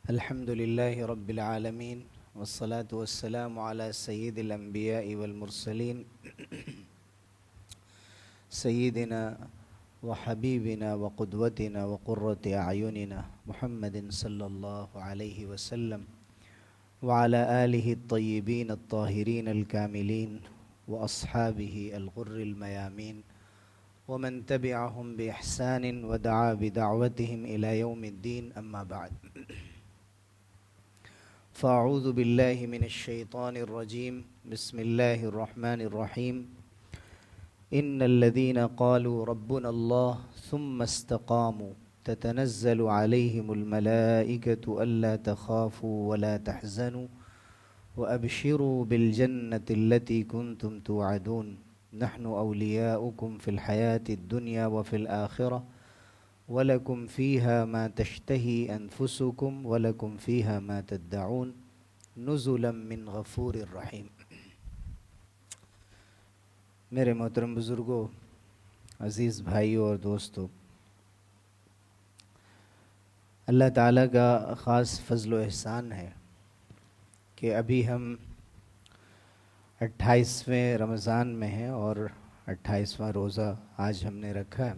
الحمد لله رب العالمين والصلاة والسلام على سيد الأنبياء والمرسلين سيدنا وحبيبنا وقدوتنا وقرة أعيننا محمد صلى الله عليه وسلم وعلى آله الطيبين الطاهرين الكاملين وأصحابه الغر الميامين ومن تبعهم بإحسان ودعا بدعوتهم إلى يوم الدين أما بعد فأعوذ بالله من الشيطان الرجيم بسم الله الرحمن الرحيم إن الذين قالوا ربنا الله ثم استقاموا تتنزل عليهم الملائكة ألا تخافوا ولا تحزنوا وأبشروا بالجنة التي كنتم توعدون نحن أولياؤكم في الحياة الدنيا وفي الآخرة وَلَكُمْ فِيهَا مَا تَشْتَهِي أَنفُسُكُمْ وَلَكُمْ فِيهَا مَا تَدَّعُونَ نُزُلًا مِّن غَفُورٍ رَحِيمٍ۔ میرے محترم بزرگوں، عزیز بھائیوں اور دوستوں، اللہ تعالیٰ کا خاص فضل و احسان ہے کہ ابھی ہم 28ویں رمضان میں ہیں اور 28واں روزہ آج ہم نے رکھا ہے۔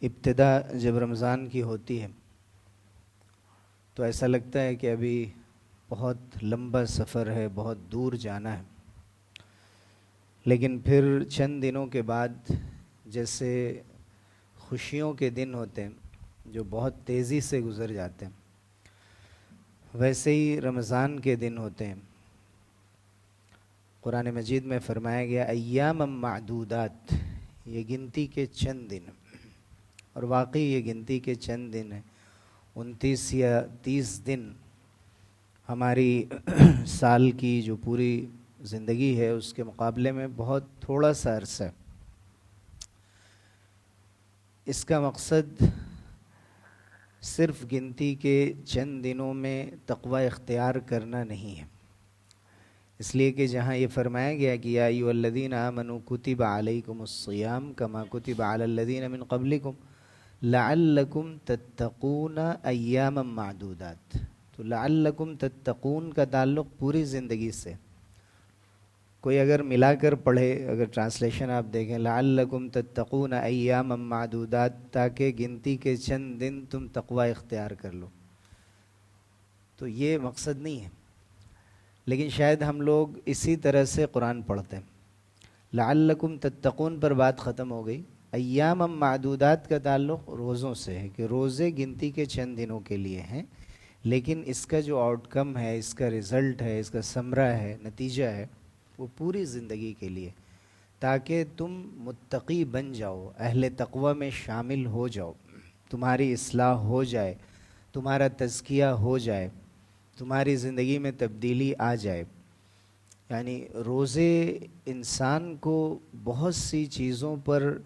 ابتدا جب رمضان کی ہوتی ہے تو ایسا لگتا ہے کہ ابھی بہت لمبا سفر ہے، بہت دور جانا ہے، لیکن پھر چند دنوں کے بعد جیسے خوشیوں کے دن ہوتے ہیں جو بہت تیزی سے گزر جاتے ہیں، ویسے ہی رمضان کے دن ہوتے ہیں۔ قرآن مجید میں فرمایا گیا ایام معدودات، یہ گنتی کے چند دن، اور واقعی یہ گنتی کے چند دن ہیں۔ 29 یا 30 دن ہماری سال کی جو پوری زندگی ہے اس کے مقابلے میں بہت تھوڑا سا عرصہ ہے۔ اس کا مقصد صرف گنتی کے چند دنوں میں تقوی اختیار کرنا نہیں ہے، اس لیے کہ جہاں یہ فرمایا گیا کہ یا ایھا الذین آمنوا کتب علیکم الصیام کما کتب علی الذین من قبلکم لعلکم تتقون ایاما معدودات، تو لعلکم تتقون کا تعلق پوری زندگی سے۔ کوئی اگر ملا کر پڑھے، اگر ٹرانسلیشن آپ دیکھیں لعلکم تتقون ایاما معدودات، تاکہ گنتی کے چند دن تم تقوی اختیار کر لو، تو یہ مقصد نہیں ہے۔ لیکن شاید ہم لوگ اسی طرح سے قرآن پڑھتے ہیں، لعلکم تتقون پر بات ختم ہو گئی، ایام معدودات کا تعلق روزوں سے ہے کہ روزے گنتی کے چند دنوں کے لیے ہیں، لیکن اس کا جو آؤٹ کم ہے، اس کا رزلٹ ہے، اس کا ثمرہ ہے، نتیجہ ہے، وہ پوری زندگی کے لیے، تاکہ تم متقی بن جاؤ، اہل تقوی میں شامل ہو جاؤ، تمہاری اصلاح ہو جائے، تمہارا تزکیہ ہو جائے، تمہاری زندگی میں تبدیلی آ جائے۔ یعنی روزے انسان کو بہت سی چیزوں پر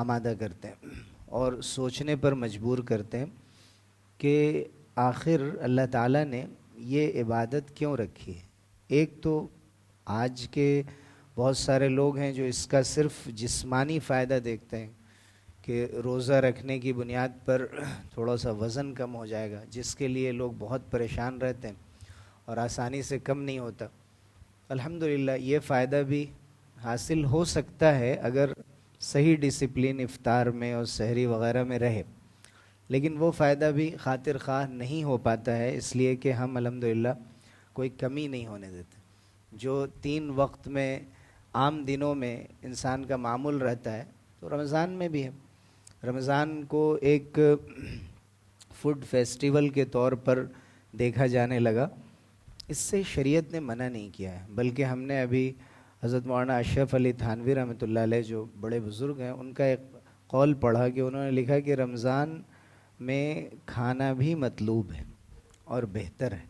آمادہ کرتے ہیں اور سوچنے پر مجبور کرتے ہیں کہ آخر اللہ تعالیٰ نے یہ عبادت کیوں رکھی ہے۔ ایک تو آج کے بہت سارے لوگ ہیں جو اس کا صرف جسمانی فائدہ دیکھتے ہیں کہ روزہ رکھنے کی بنیاد پر تھوڑا سا وزن کم ہو جائے گا، جس کے لیے لوگ بہت پریشان رہتے ہیں اور آسانی سے کم نہیں ہوتا۔ الحمدللہ یہ فائدہ بھی حاصل ہو سکتا ہے اگر صحیح ڈسپلن افطار میں اور سحری وغیرہ میں رہے، لیکن وہ فائدہ بھی خاطر خواہ نہیں ہو پاتا ہے، اس لیے کہ ہم الحمدللہ کوئی کمی نہیں ہونے دیتے۔ جو 3 وقت میں عام دنوں میں انسان کا معمول رہتا ہے تو رمضان میں بھی ہے۔ رمضان کو ایک فوڈ فیسٹیول کے طور پر دیکھا جانے لگا، اس سے شریعت نے منع نہیں کیا ہے، بلکہ ہم نے ابھی حضرت مولانا اشرف علی تھانوی رحمۃ اللہ علیہ جو بڑے بزرگ ہیں، ان کا ایک قول پڑھا کہ انہوں نے لکھا کہ رمضان میں کھانا بھی مطلوب ہے اور بہتر ہے،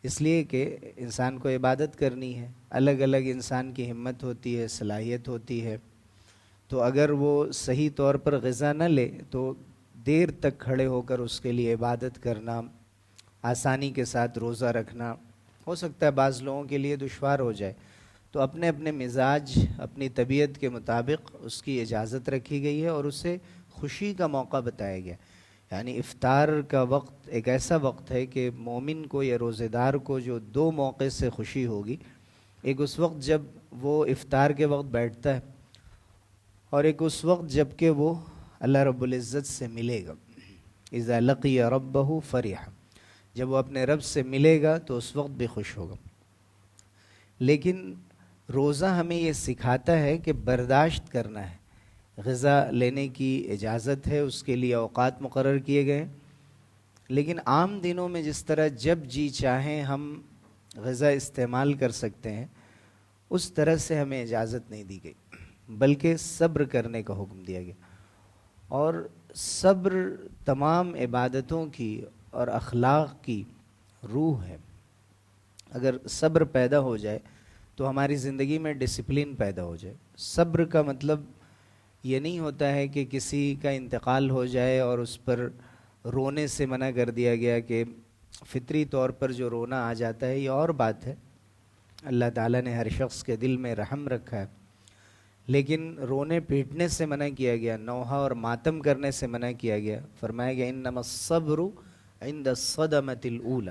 اس لیے کہ انسان کو عبادت کرنی ہے، الگ الگ انسان کی ہمت ہوتی ہے، صلاحیت ہوتی ہے، تو اگر وہ صحیح طور پر غذا نہ لے تو دیر تک کھڑے ہو کر اس کے لیے عبادت کرنا، آسانی کے ساتھ روزہ رکھنا ہو سکتا ہے بعض لوگوں کے لیے دشوار ہو جائے، تو اپنے اپنے مزاج، اپنی طبیعت کے مطابق اس کی اجازت رکھی گئی ہے اور اسے خوشی کا موقع بتایا گیا۔ یعنی افطار کا وقت ایک ایسا وقت ہے کہ مومن کو یا روزے دار کو جو دو موقع سے خوشی ہوگی، ایک اس وقت جب وہ افطار کے وقت بیٹھتا ہے، اور ایک اس وقت جب کہ وہ اللہ رب العزت سے ملے گا. اذا لقی ربہ فرح، جب وہ اپنے رب سے ملے گا تو اس وقت بھی خوش ہوگا. لیکن روزہ ہمیں یہ سکھاتا ہے کہ برداشت کرنا ہے. غذا لینے کی اجازت ہے، اس کے لیے اوقات مقرر کیے گئے، لیکن عام دنوں میں جس طرح جب جی چاہیں ہم غذا استعمال کر سکتے ہیں، اس طرح سے ہمیں اجازت نہیں دی گئی، بلکہ صبر کرنے کا حکم دیا گیا. اور صبر تمام عبادتوں کی اور اخلاق کی روح ہے. اگر صبر پیدا ہو جائے تو ہماری زندگی میں ڈسپلن پیدا ہو جائے. صبر کا مطلب یہ نہیں ہوتا ہے کہ کسی کا انتقال ہو جائے اور اس پر رونے سے منع کر دیا گیا، کہ فطری طور پر جو رونا آ جاتا ہے یہ اور بات ہے. اللہ تعالیٰ نے ہر شخص کے دل میں رحم رکھا ہے، لیکن رونے پیٹنے سے منع کیا گیا، نوحہ اور ماتم کرنے سے منع کیا گیا. فرمایا گیا انما الصبر عند الصدمۃ الاولی،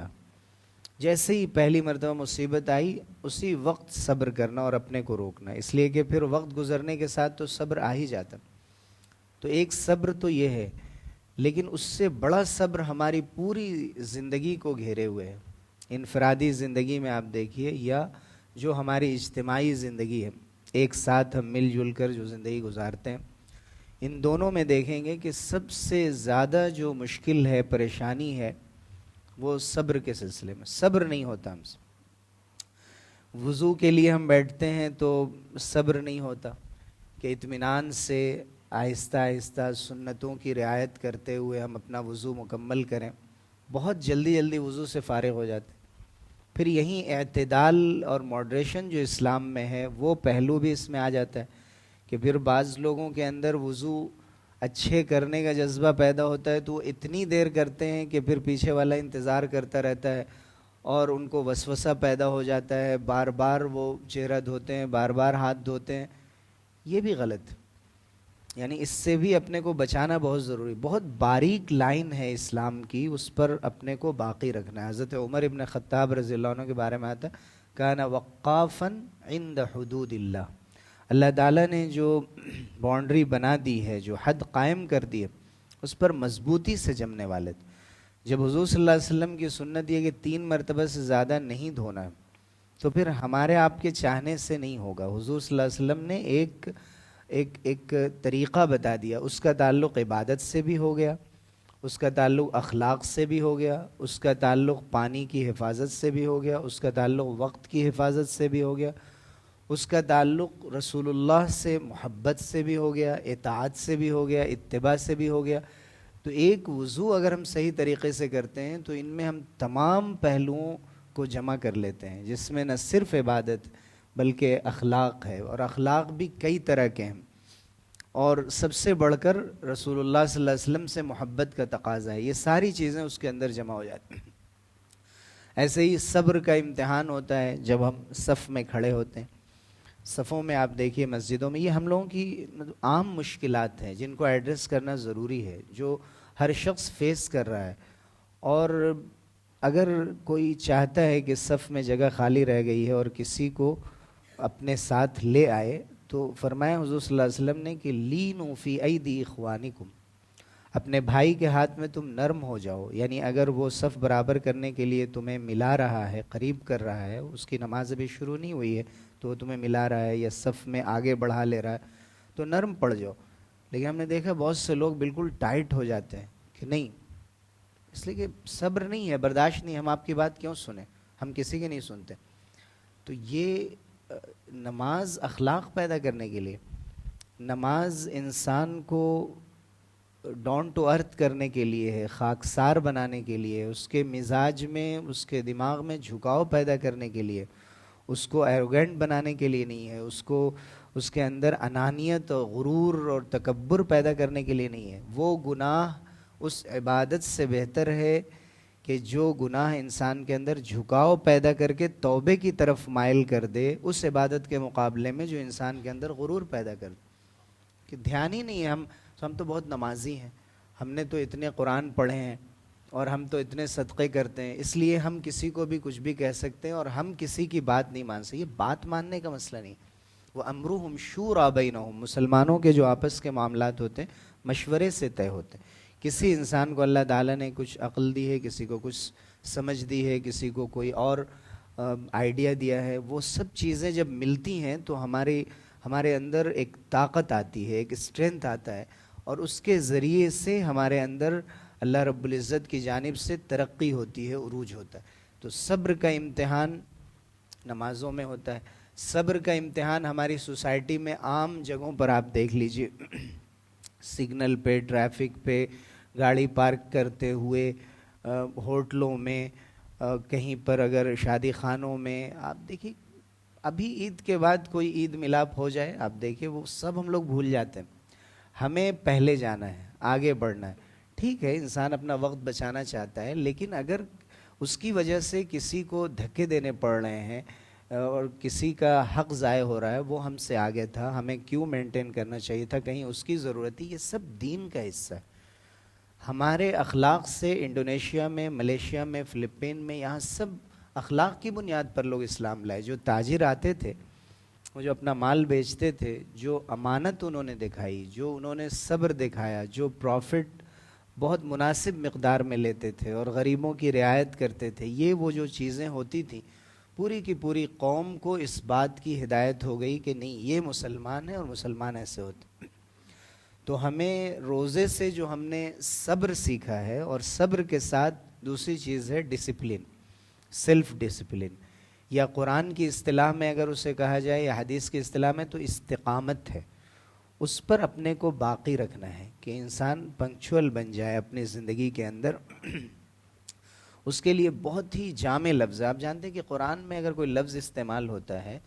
جیسے ہی پہلی مرتبہ مصیبت آئی اسی وقت صبر کرنا اور اپنے کو روکنا، اس لیے کہ پھر وقت گزرنے کے ساتھ تو صبر آ ہی جاتا. تو ایک صبر تو یہ ہے، لیکن اس سے بڑا صبر ہماری پوری زندگی کو گھیرے ہوئے ہے. انفرادی زندگی میں آپ دیکھیے یا جو ہماری اجتماعی زندگی ہے، ایک ساتھ ہم مل جل کر جو زندگی گزارتے ہیں، ان دونوں میں دیکھیں گے کہ سب سے زیادہ جو مشکل ہے، پریشانی ہے، وہ صبر کے سلسلے میں. صبر نہیں ہوتا ہم سے. وضو کے لیے ہم بیٹھتے ہیں تو صبر نہیں ہوتا کہ اطمینان سے آہستہ آہستہ سنتوں کی رعایت کرتے ہوئے ہم اپنا وضو مکمل کریں. بہت جلدی جلدی وضو سے فارغ ہو جاتے ہیں. پھر یہیں اعتدال اور ماڈریشن جو اسلام میں ہے وہ پہلو بھی اس میں آ جاتا ہے کہ پھر بعض لوگوں کے اندر وضو اچھے کرنے کا جذبہ پیدا ہوتا ہے تو وہ اتنی دیر کرتے ہیں کہ پھر پیچھے والا انتظار کرتا رہتا ہے اور ان کو وسوسہ پیدا ہو جاتا ہے، بار بار وہ چہرہ دھوتے ہیں، بار بار ہاتھ دھوتے ہیں. یہ بھی غلط. یعنی اس سے بھی اپنے کو بچانا بہت ضروری. بہت باریک لائن ہے اسلام کی، اس پر اپنے کو باقی رکھنا ہے. حضرت عمر ابن خطاب رضی اللہ عنہ کے بارے میں آتا ہے کان وقافا عند حدود اللہ. اللہ تعالیٰ نے جو باؤنڈری بنا دی ہے، جو حد قائم کر دی ہے، اس پر مضبوطی سے جمنے والے تھے. جب حضور صلی اللہ علیہ وسلم کی سنت یہ کہ 3 مرتبہ سے زیادہ نہیں دھونا، تو پھر ہمارے آپ کے چاہنے سے نہیں ہوگا. حضور صلی اللہ علیہ وسلم نے ایک طریقہ بتا دیا. اس کا تعلق عبادت سے بھی ہو گیا، اس کا تعلق اخلاق سے بھی ہو گیا، اس کا تعلق پانی کی حفاظت سے بھی ہو گیا، اس کا تعلق وقت کی حفاظت سے بھی ہو گیا، اس کا تعلق رسول اللہ سے محبت سے بھی ہو گیا، اطاعت سے بھی ہو گیا، اتباع سے بھی ہو گیا. تو ایک وضو اگر ہم صحیح طریقے سے کرتے ہیں تو ان میں ہم تمام پہلوؤں کو جمع کر لیتے ہیں، جس میں نہ صرف عبادت بلکہ اخلاق ہے، اور اخلاق بھی کئی طرح کے ہیں. اور سب سے بڑھ کر رسول اللہ صلی اللہ علیہ وسلم سے محبت کا تقاضا ہے. یہ ساری چیزیں اس کے اندر جمع ہو جاتی ہیں. ایسے ہی صبر کا امتحان ہوتا ہے جب ہم صف میں کھڑے ہوتے ہیں. صفوں میں آپ دیکھیے مسجدوں میں، یہ ہم لوگوں کی عام مشکلات ہیں جن کو ایڈریس کرنا ضروری ہے، جو ہر شخص فیس کر رہا ہے. اور اگر کوئی چاہتا ہے کہ صف میں جگہ خالی رہ گئی ہے اور کسی کو اپنے ساتھ لے آئے، تو فرمایا حضور صلی اللہ علیہ وسلم نے کہ لینوا فی ایدی اخوانکم، اپنے بھائی کے ہاتھ میں تم نرم ہو جاؤ. یعنی اگر وہ صف برابر کرنے کے لیے تمہیں ملا رہا ہے، قریب کر رہا ہے، اس کی نماز ابھی شروع نہیں ہوئی ہے تو وہ تمہیں ملا رہا ہے یا صف میں آگے بڑھا لے رہا ہے تو نرم پڑ جاؤ. لیکن ہم نے دیکھا بہت سے لوگ بالکل ٹائٹ ہو جاتے ہیں کہ نہیں، اس لیے کہ صبر نہیں ہے، برداشت نہیں. ہم آپ کی بات کیوں سنیں؟ ہم کسی کی نہیں سنتے. تو یہ نماز اخلاق پیدا کرنے کے لیے، نماز انسان کو ڈاؤن ٹو ارتھ کرنے کے لیے ہے، خاکسار بنانے کے لیے، اس کے مزاج میں، اس کے دماغ میں جھکاؤ پیدا کرنے کے لیے، اس کو ایروگینٹ بنانے کے لیے نہیں ہے، اس کے اندر انانیت اور غرور اور تکبر پیدا کرنے کے لیے نہیں ہے. وہ گناہ اس عبادت سے بہتر ہے کہ جو گناہ انسان کے اندر جھکاؤ پیدا کر کے توبے کی طرف مائل کر دے، اس عبادت کے مقابلے میں جو انسان کے اندر غرور پیدا کر دے کہ دھیان ہی نہیں ہے. ہم تو بہت نمازی ہیں، ہم نے تو اتنے قرآن پڑھے ہیں اور ہم تو اتنے صدقے کرتے ہیں، اس لیے ہم کسی کو بھی کچھ بھی کہہ سکتے ہیں اور ہم کسی کی بات نہیں مان سکتے. یہ بات ماننے کا مسئلہ نہیں. وہ امرہم شورا بینہم، مسلمانوں کے جو آپس کے معاملات ہوتے ہیں مشورے سے طے ہوتے ہیں. کسی انسان کو اللہ تعالیٰ نے کچھ عقل دی ہے، کسی کو کچھ سمجھ دی ہے، کسی کو کوئی اور آئیڈیا دیا ہے، وہ سب چیزیں جب ملتی ہیں تو ہمارے اندر ایک طاقت آتی ہے، ایک اسٹرینتھ آتا ہے، اور اس کے ذریعے سے ہمارے اندر اللہ رب العزت کی جانب سے ترقی ہوتی ہے، عروج ہوتا ہے. تو صبر کا امتحان نمازوں میں ہوتا ہے. صبر کا امتحان ہماری سوسائٹی میں عام جگہوں پر آپ دیکھ لیجئے، سگنل پہ، ٹریفک پہ، گاڑی پارک کرتے ہوئے، ہوٹلوں میں، کہیں پر اگر شادی خانوں میں آپ دیکھیے. ابھی عید کے بعد کوئی عید ملاپ ہو جائے، آپ دیکھیں وہ سب ہم لوگ بھول جاتے ہیں. ہمیں پہلے جانا ہے، آگے بڑھنا ہے. ٹھیک ہے، انسان اپنا وقت بچانا چاہتا ہے، لیکن اگر اس کی وجہ سے کسی کو دھکے دینے پڑ رہے ہیں اور کسی کا حق ضائع ہو رہا ہے، وہ ہم سے آگے تھا، ہمیں کیوں مینٹین کرنا چاہیے تھا، کہیں اس کی ضرورت تھی. یہ سب دین کا حصہ ہے. ہمارے اخلاق سے انڈونیشیا میں، ملیشیا میں، فلپین میں، یہاں سب اخلاق کی بنیاد پر لوگ اسلام لائے. جو تاجر آتے تھے، وہ جو اپنا مال بیچتے تھے، جو امانت انہوں نے دکھائی، جو انہوں نے صبر دکھایا، جو پروفٹ بہت مناسب مقدار میں لیتے تھے اور غریبوں کی رعایت کرتے تھے، یہ وہ جو چیزیں ہوتی تھیں، پوری کی پوری قوم کو اس بات کی ہدایت ہو گئی کہ نہیں، یہ مسلمان ہیں اور مسلمان ایسے ہوتے. تو ہمیں روزے سے جو ہم نے صبر سیکھا ہے، اور صبر کے ساتھ دوسری چیز ہے ڈسپلن، سیلف ڈسپلن، یا قرآن کی اصطلاح میں اگر اسے کہا جائے یا حدیث کی اصطلاح میں تو استقامت ہے. اس پر اپنے کو باقی رکھنا ہے کہ انسان پنکچول بن جائے اپنی زندگی کے اندر. اس کے لیے بہت ہی جامع لفظ ہے. آپ جانتے ہیں کہ قرآن میں اگر کوئی لفظ استعمال ہوتا ہے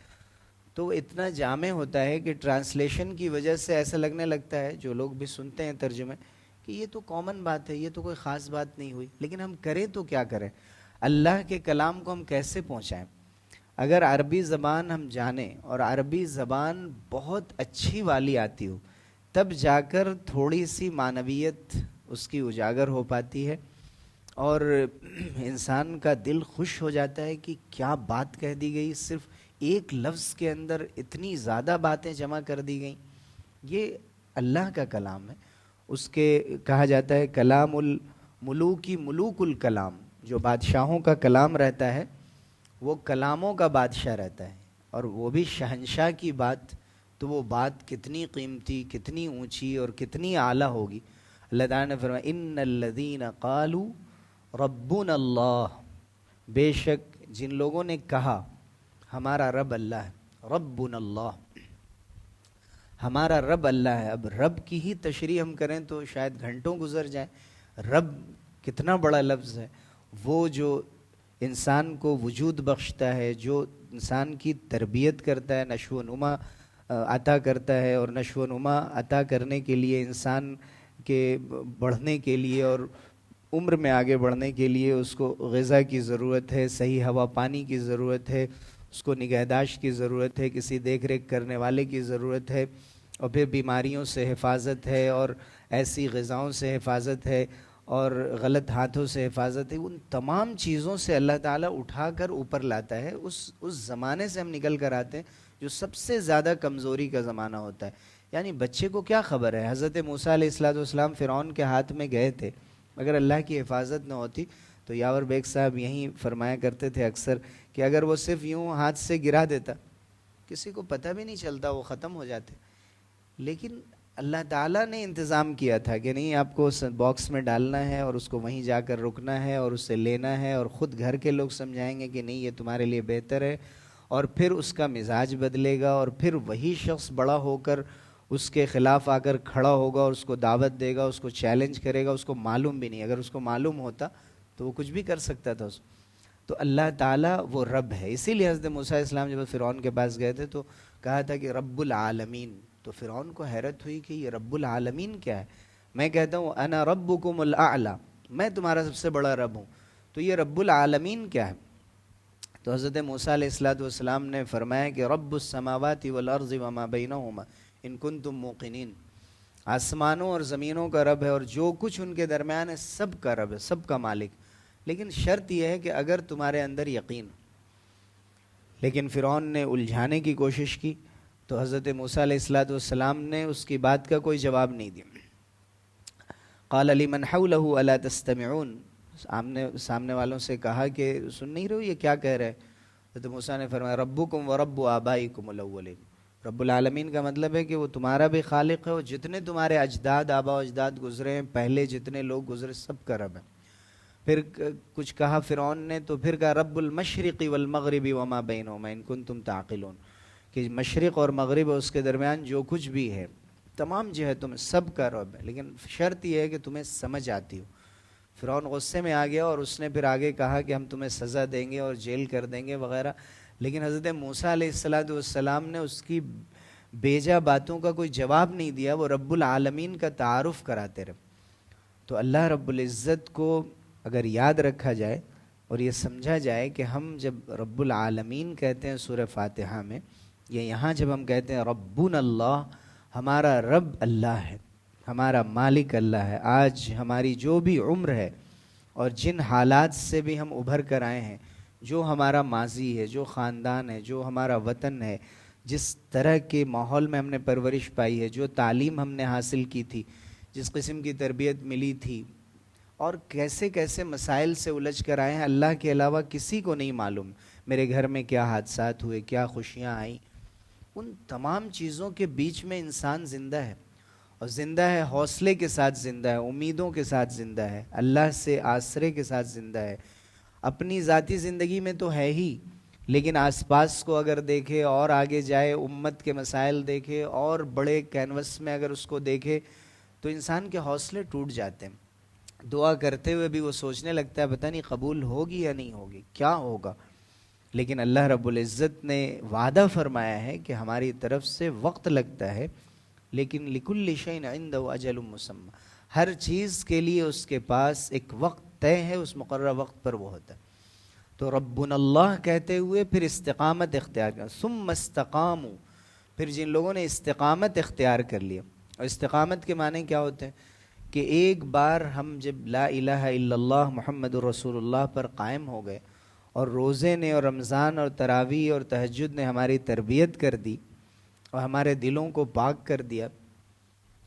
تو وہ اتنا جامع ہوتا ہے کہ ٹرانسلیشن کی وجہ سے ایسا لگنے لگتا ہے، جو لوگ بھی سنتے ہیں ترجمے، کہ یہ تو کامن بات ہے، یہ تو کوئی خاص بات نہیں ہوئی. لیکن ہم کریں تو کیا کریں؟ اللہ کے کلام کو ہم کیسے پہنچائیں؟ اگر عربی زبان ہم جانیں اور عربی زبان بہت اچھی والی آتی ہو، تب جا کر تھوڑی سی معنویت اس کی اجاگر ہو پاتی ہے، اور انسان کا دل خوش ہو جاتا ہے کہ کیا بات کہہ دی گئی، صرف ایک لفظ کے اندر اتنی زیادہ باتیں جمع کر دی گئیں. یہ اللہ کا کلام ہے. اس کے کہا جاتا ہے کلام الملوکی ملوک الکلام، جو بادشاہوں کا کلام رہتا ہے وہ کلاموں کا بادشاہ رہتا ہے، اور وہ بھی شہنشاہ کی بات، تو وہ بات کتنی قیمتی، کتنی اونچی اور کتنی اعلیٰ ہوگی. اللہ تعالیٰ نے فرمایا ان الذین قالوا ربنا اللہ، بے شک جن لوگوں نے کہا ہمارا رب اللہ ہے، ربنا اللہ، ہمارا رب اللہ ہے. اب رب کی ہی تشریح ہم کریں تو شاید گھنٹوں گزر جائیں. رب کتنا بڑا لفظ ہے. وہ جو انسان کو وجود بخشتا ہے، جو انسان کی تربیت کرتا ہے، نشو و نما عطا کرتا ہے، اور نشو و نما عطا کرنے کے لیے، انسان کے بڑھنے کے لیے اور عمر میں آگے بڑھنے کے لیے اس کو غذا کی ضرورت ہے، صحیح ہوا پانی کی ضرورت ہے، اس کو نگہداشت کی ضرورت ہے، کسی دیکھ ریکھ کرنے والے کی ضرورت ہے، اور پھر بیماریوں سے حفاظت ہے، اور ایسی غذاؤں سے حفاظت ہے، اور غلط ہاتھوں سے حفاظت ہے. ان تمام چیزوں سے اللہ تعالیٰ اٹھا کر اوپر لاتا ہے. اس زمانے سے ہم نکل کر آتے ہیں جو سب سے زیادہ کمزوری کا زمانہ ہوتا ہے. یعنی بچے کو کیا خبر ہے؟ حضرت موسیٰ علیہ السلام فرعون کے ہاتھ میں گئے تھے، اگر اللہ کی حفاظت نہ ہوتی تو یاور بیگ صاحب یہیں فرمایا کرتے تھے اکثر کہ اگر وہ صرف یوں ہاتھ سے گرا دیتا، کسی کو پتہ بھی نہیں چلتا، وہ ختم ہو جاتے. لیکن اللہ تعالیٰ نے انتظام کیا تھا کہ نہیں، آپ کو باکس میں ڈالنا ہے اور اس کو وہیں جا کر رکنا ہے اور اس سے لینا ہے، اور خود گھر کے لوگ سمجھائیں گے کہ نہیں یہ تمہارے لیے بہتر ہے، اور پھر اس کا مزاج بدلے گا، اور پھر وہی شخص بڑا ہو کر اس کے خلاف آ کر کھڑا ہوگا اور اس کو دعوت دے گا، اس کو چیلنج کرے گا. اس کو معلوم بھی نہیں، اگر اس کو معلوم ہوتا تو وہ کچھ بھی کر سکتا تھا. تو اللہ تعالیٰ وہ رب ہے. اسی لیے حضرت موسیٰ علیہ السلام جب فرعون کے پاس گئے تھے تو کہا تھا کہ رب العالمین. تو فرعون کو حیرت ہوئی کہ یہ رب العالمین کیا ہے؟ میں کہتا ہوں انا ربکم الاعلی، میں تمہارا سب سے بڑا رب ہوں، تو یہ رب العالمین کیا ہے؟ تو حضرت موسیٰ علیہ السلام نے فرمایا کہ رب السماوات والارض وما بینہما ان کنتم موقنین. آسمانوں اور زمینوں کا رب ہے اور جو کچھ ان کے درمیان ہے سب کا رب ہے، سب کا مالک. لیکن شرط یہ ہے کہ اگر تمہارے اندر یقین. لیکن فرعون نے الجھانے کی کوشش کی تو حضرت موسیٰ علیہ الصلوۃ والسلام نے اس کی بات کا کوئی جواب نہیں دیا. قال لمن حوله الا تستمعون، سامنے والوں سے کہا کہ سن نہیں رہے ہو یہ کیا کہہ رہے ہیں؟ حضرت موسیٰ نے فرمایا ربکم ورب آبائکم الاولین. رب العالمین کا مطلب ہے کہ وہ تمہارا بھی خالق ہے اور جتنے تمہارے اجداد آبا و اجداد گزرے ہیں، پہلے جتنے لوگ گزرے، سب کا رب ہے. پھر کچھ کہا فرعون نے تو پھر کہا رب المشرق والمغرب وما بینہما ان کنتم تعقلون، کہ مشرق اور مغرب اس کے درمیان جو کچھ بھی ہے تمام جہتوں میں سب کا رب ہے، لیکن شرط یہ ہے کہ تمہیں سمجھ آتی ہو. فرعون غصے میں آ گیا اور اس نے پھر آگے کہا کہ ہم تمہیں سزا دیں گے اور جیل کر دیں گے وغیرہ. لیکن حضرت موسیٰ علیہ السلام نے اس کی بیجا باتوں کا کوئی جواب نہیں دیا، وہ رب العالمین کا تعارف کراتے رہے. تو اللہ رب العزت کو اگر یاد رکھا جائے اور یہ سمجھا جائے کہ ہم جب رب العالمین کہتے ہیں سورہ فاتحہ میں، یا یہاں جب ہم کہتے ہیں ربنا اللہ، ہمارا رب اللہ ہے، ہمارا مالک اللہ ہے. آج ہماری جو بھی عمر ہے اور جن حالات سے بھی ہم ابھر کر آئے ہیں، جو ہمارا ماضی ہے، جو خاندان ہے، جو ہمارا وطن ہے، جس طرح کے ماحول میں ہم نے پرورش پائی ہے، جو تعلیم ہم نے حاصل کی تھی، جس قسم کی تربیت ملی تھی، اور کیسے کیسے مسائل سے الجھ کر آئے ہیں، اللہ کے علاوہ کسی کو نہیں معلوم میرے گھر میں کیا حادثات ہوئے، کیا خوشیاں آئیں. ان تمام چیزوں کے بیچ میں انسان زندہ ہے، اور زندہ ہے حوصلے کے ساتھ زندہ ہے، امیدوں کے ساتھ زندہ ہے، اللہ سے آسرے کے ساتھ زندہ ہے. اپنی ذاتی زندگی میں تو ہے ہی، لیکن آس پاس کو اگر دیکھے اور آگے جائے، امت کے مسائل دیکھے اور بڑے کینوس میں اگر اس کو دیکھے تو انسان کے حوصلے ٹوٹ جاتے ہیں. دعا کرتے ہوئے بھی وہ سوچنے لگتا ہے پتہ نہیں قبول ہوگی یا نہیں ہوگی، کیا ہوگا. لیکن اللہ رب العزت نے وعدہ فرمایا ہے کہ ہماری طرف سے وقت لگتا ہے، لیکن لکل شیء عنده اجل مسمى، ہر چیز کے لیے اس کے پاس ایک وقت طے ہے، اس مقررہ وقت پر وہ ہوتا ہے. تو ربنا اللہ کہتے ہوئے پھر استقامت اختیار کر، ثم استقاموا، پھر جن لوگوں نے استقامت اختیار کر لیا. اور استقامت کے معنی کیا ہوتے ہیں کہ ایک بار ہم جب لا الہ الا اللہ محمد الرسول اللہ پر قائم ہو گئے اور روزے نے اور رمضان اور تراویح اور تہجد نے ہماری تربیت کر دی اور ہمارے دلوں کو پاک کر دیا،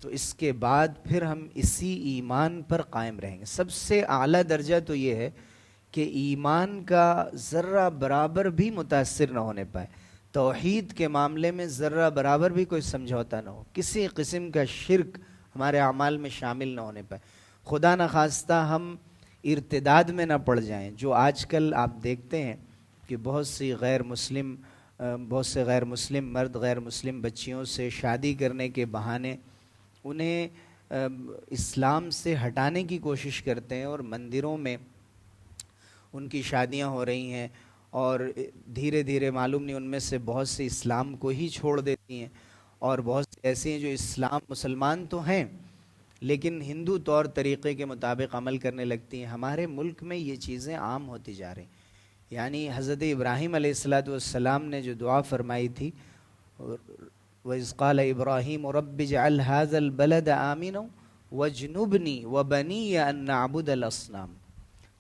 تو اس کے بعد پھر ہم اسی ایمان پر قائم رہیں گے. سب سے اعلیٰ درجہ تو یہ ہے کہ ایمان کا ذرہ برابر بھی متاثر نہ ہونے پائے، توحید کے معاملے میں ذرہ برابر بھی کوئی سمجھوتا نہ ہو، کسی قسم کا شرک ہمارے اعمال میں شامل نہ ہونے پائے. خدا نخواستہ ہم ارتداد میں نہ پڑ جائیں. جو آج کل آپ دیکھتے ہیں کہ بہت سے غیر مسلم مرد غیر مسلم بچیوں سے شادی کرنے کے بہانے انہیں اسلام سے ہٹانے کی کوشش کرتے ہیں، اور مندروں میں ان کی شادیاں ہو رہی ہیں، اور دھیرے دھیرے معلوم نہیں ان میں سے بہت سے اسلام کو ہی چھوڑ دیتی ہیں، اور بہت سے ایسے ہیں جو مسلمان تو ہیں لیکن ہندو طور طریقے کے مطابق عمل کرنے لگتی ہیں. ہمارے ملک میں یہ چیزیں عام ہوتی جا رہی ہیں. یعنی حضرت ابراہیم علیہ السلام نے جو دعا فرمائی تھی، وَإِذْ قَالَ إِبْرَاهِيمُ رَبِّ اجْعَلْ هَذَا الْبَلَدَ آمِنًا وَاجْنُبْنِي وَبَنِيَّ أَن نَّعْبُدَ الْأَصْنَامَ،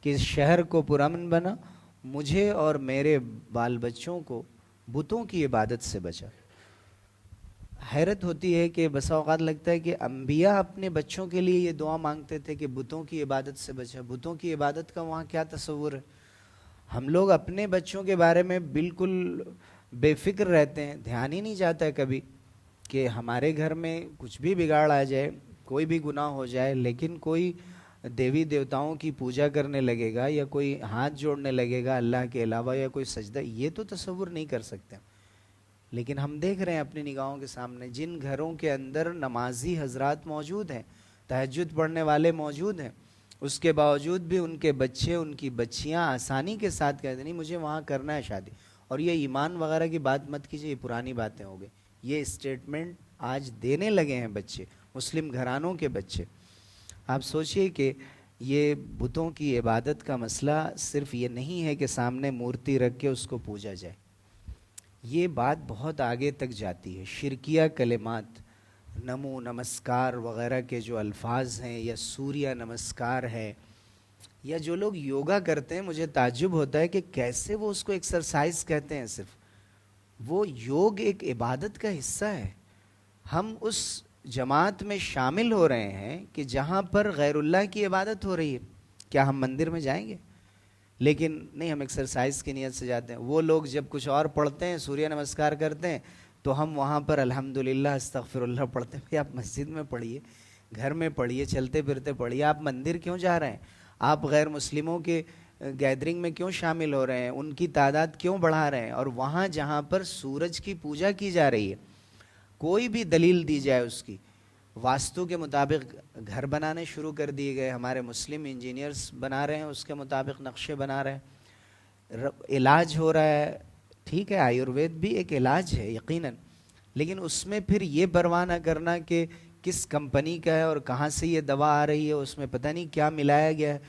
کہ اس شہر کو پرامن بنا، مجھے اور میرے بال بچوں کو بتوں کی عبادت سے بچا. حیرت ہوتی ہے کہ بسا اوقات لگتا ہے کہ انبیاء اپنے بچوں کے لیے یہ دعا مانگتے تھے کہ بتوں کی عبادت سے بچا. بتوں کی عبادت کا وہاں کیا تصور ہے؟ ہم لوگ اپنے بچوں کے بارے میں بالکل بے فکر رہتے ہیں، دھیان ہی نہیں جاتا ہے کبھی کہ ہمارے گھر میں کچھ بھی بگاڑ آ جائے، کوئی بھی گناہ ہو جائے، لیکن کوئی دیوی دیوتاؤں کی پوجا کرنے لگے گا یا کوئی ہاتھ جوڑنے لگے گا اللہ کے علاوہ، یا کوئی سجدہ، یہ تو تصور نہیں کر سکتے. لیکن ہم دیکھ رہے ہیں اپنی نگاہوں کے سامنے جن گھروں کے اندر نمازی حضرات موجود ہیں، تہجد پڑھنے والے موجود ہیں، اس کے باوجود بھی ان کے بچے، ان کی بچیاں آسانی کے ساتھ کہتے نہیں مجھے وہاں کرنا ہے شادی. اور یہ ایمان وغیرہ کی بات مت کیجیے، یہ پرانی باتیں ہو گئی. یہ اسٹیٹمنٹ آج دینے لگے ہیں بچے، مسلم گھرانوں کے بچے. آپ سوچئے کہ یہ بتوں کی عبادت کا مسئلہ صرف یہ نہیں ہے کہ سامنے مورتی رکھ کے اس کو پوجا جائے. یہ بات بہت آگے تک جاتی ہے. شرکیہ کلمات، نمو نمسکار وغیرہ کے جو الفاظ ہیں، یا سوریہ نمسکار ہے، یا جو لوگ یوگا کرتے ہیں، مجھے تعجب ہوتا ہے کہ کیسے وہ اس کو ایکسرسائز کہتے ہیں. صرف وہ یوگ ایک عبادت کا حصہ ہے. ہم اس جماعت میں شامل ہو رہے ہیں کہ جہاں پر غیر اللہ کی عبادت ہو رہی ہے. کیا ہم مندر میں جائیں گے؟ لیکن نہیں، ہم ایکسرسائز کی نیت سے جاتے ہیں. وہ لوگ جب کچھ اور پڑھتے ہیں، سوریہ نمسکار کرتے ہیں، تو ہم وہاں پر الحمدللہ استغفر اللہ پڑھتے ہیں. بھئی آپ مسجد میں پڑھیے، گھر میں پڑھیے، چلتے پھرتے پڑھیے. آپ مندر کیوں جا رہے ہیں؟ آپ غیر مسلموں کے گیدرنگ میں کیوں شامل ہو رہے ہیں؟ ان کی تعداد کیوں بڑھا رہے ہیں؟ اور وہاں جہاں پر سورج کی پوجا کی جا رہی ہے، کوئی بھی دلیل دی جائے اس کی، واستو کے مطابق گھر بنانے شروع کر دیے گئے. ہمارے مسلم انجینئرز بنا رہے ہیں، اس کے مطابق نقشے بنا رہے ہیں. علاج ہو رہا ہے، ٹھیک ہے، آیوروید بھی ایک علاج ہے یقیناً، لیکن اس میں پھر یہ پرواہ نہ کرنا کہ کس کمپنی کا ہے اور کہاں سے یہ دوا آ رہی ہے، اس میں پتہ نہیں کیا ملایا گیا ہے.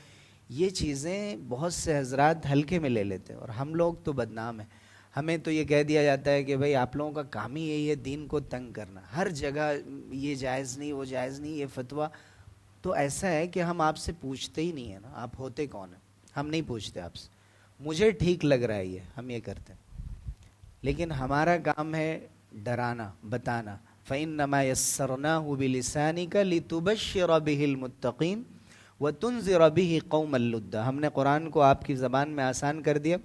یہ چیزیں بہت سے حضرات ہلکے میں لے لیتے ہیں، اور ہم لوگ تو بدنام ہیں. ہمیں تو یہ کہہ دیا جاتا ہے کہ بھئی آپ لوگوں کا کام ہی یہی ہے دین کو تنگ کرنا، ہر جگہ یہ جائز نہیں، وہ جائز نہیں، یہ فتویٰ. تو ایسا ہے کہ ہم آپ سے پوچھتے ہی نہیں ہیں نا، آپ ہوتے کون ہیں؟ ہم نہیں پوچھتے آپ سے. مجھے ٹھیک لگ رہا ہے یہ، ہم یہ کرتے ہیں. لیکن ہمارا کام ہے ڈرانا، بتانا. فَإِنَّمَا يَسَّرْنَاهُ بِلِسَانِكَ لِتُبَشِّرَ بِهِ الْمُتَّقِينَ وَتُنذِرَ بِهِ قَوْمًا لُدًّا. ہم نے قرآن کو آپ کی زبان میں آسان کر دیا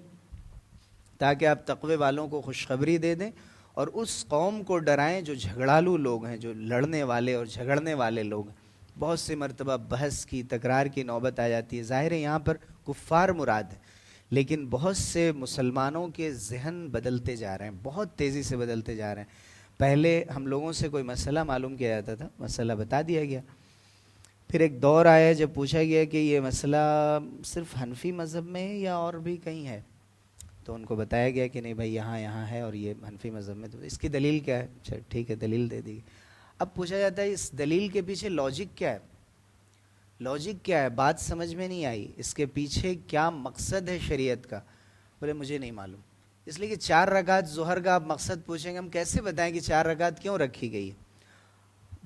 تاکہ آپ تقوی والوں کو خوشخبری دے دیں اور اس قوم کو ڈرائیں جو جھگڑالو لوگ ہیں، جو لڑنے والے اور جھگڑنے والے لوگ ہیں. بہت سی مرتبہ بحث کی، تکرار کی نوبت آ جاتی ہے. ظاہر ہے یہاں پر کفار مراد ہے، لیکن بہت سے مسلمانوں کے ذہن بدلتے جا رہے ہیں، بہت تیزی سے بدلتے جا رہے ہیں. پہلے ہم لوگوں سے کوئی مسئلہ معلوم کیا جاتا تھا، مسئلہ بتا دیا گیا. پھر ایک دور آیا جب پوچھا گیا کہ یہ مسئلہ صرف حنفی مذہب میں ہے یا اور بھی کہیں ہے، تو ان کو بتایا گیا کہ نہیں بھائی یہاں ہے، اور یہ حنفی مذہب میں. تو اس کی دلیل کیا ہے؟ اچھا ٹھیک ہے، دلیل دے دی. اب پوچھا جاتا ہے اس دلیل کے پیچھے لاجک کیا ہے؟ لاجک کیا ہے؟ بات سمجھ میں نہیں آئی، اس کے پیچھے کیا مقصد ہے شریعت کا؟ بولے مجھے نہیں معلوم. اس لیے کہ 4 رکعت ظہر کا آپ مقصد پوچھیں گے، ہم کیسے بتائیں کہ 4 رکعت کیوں رکھی گئی ہے؟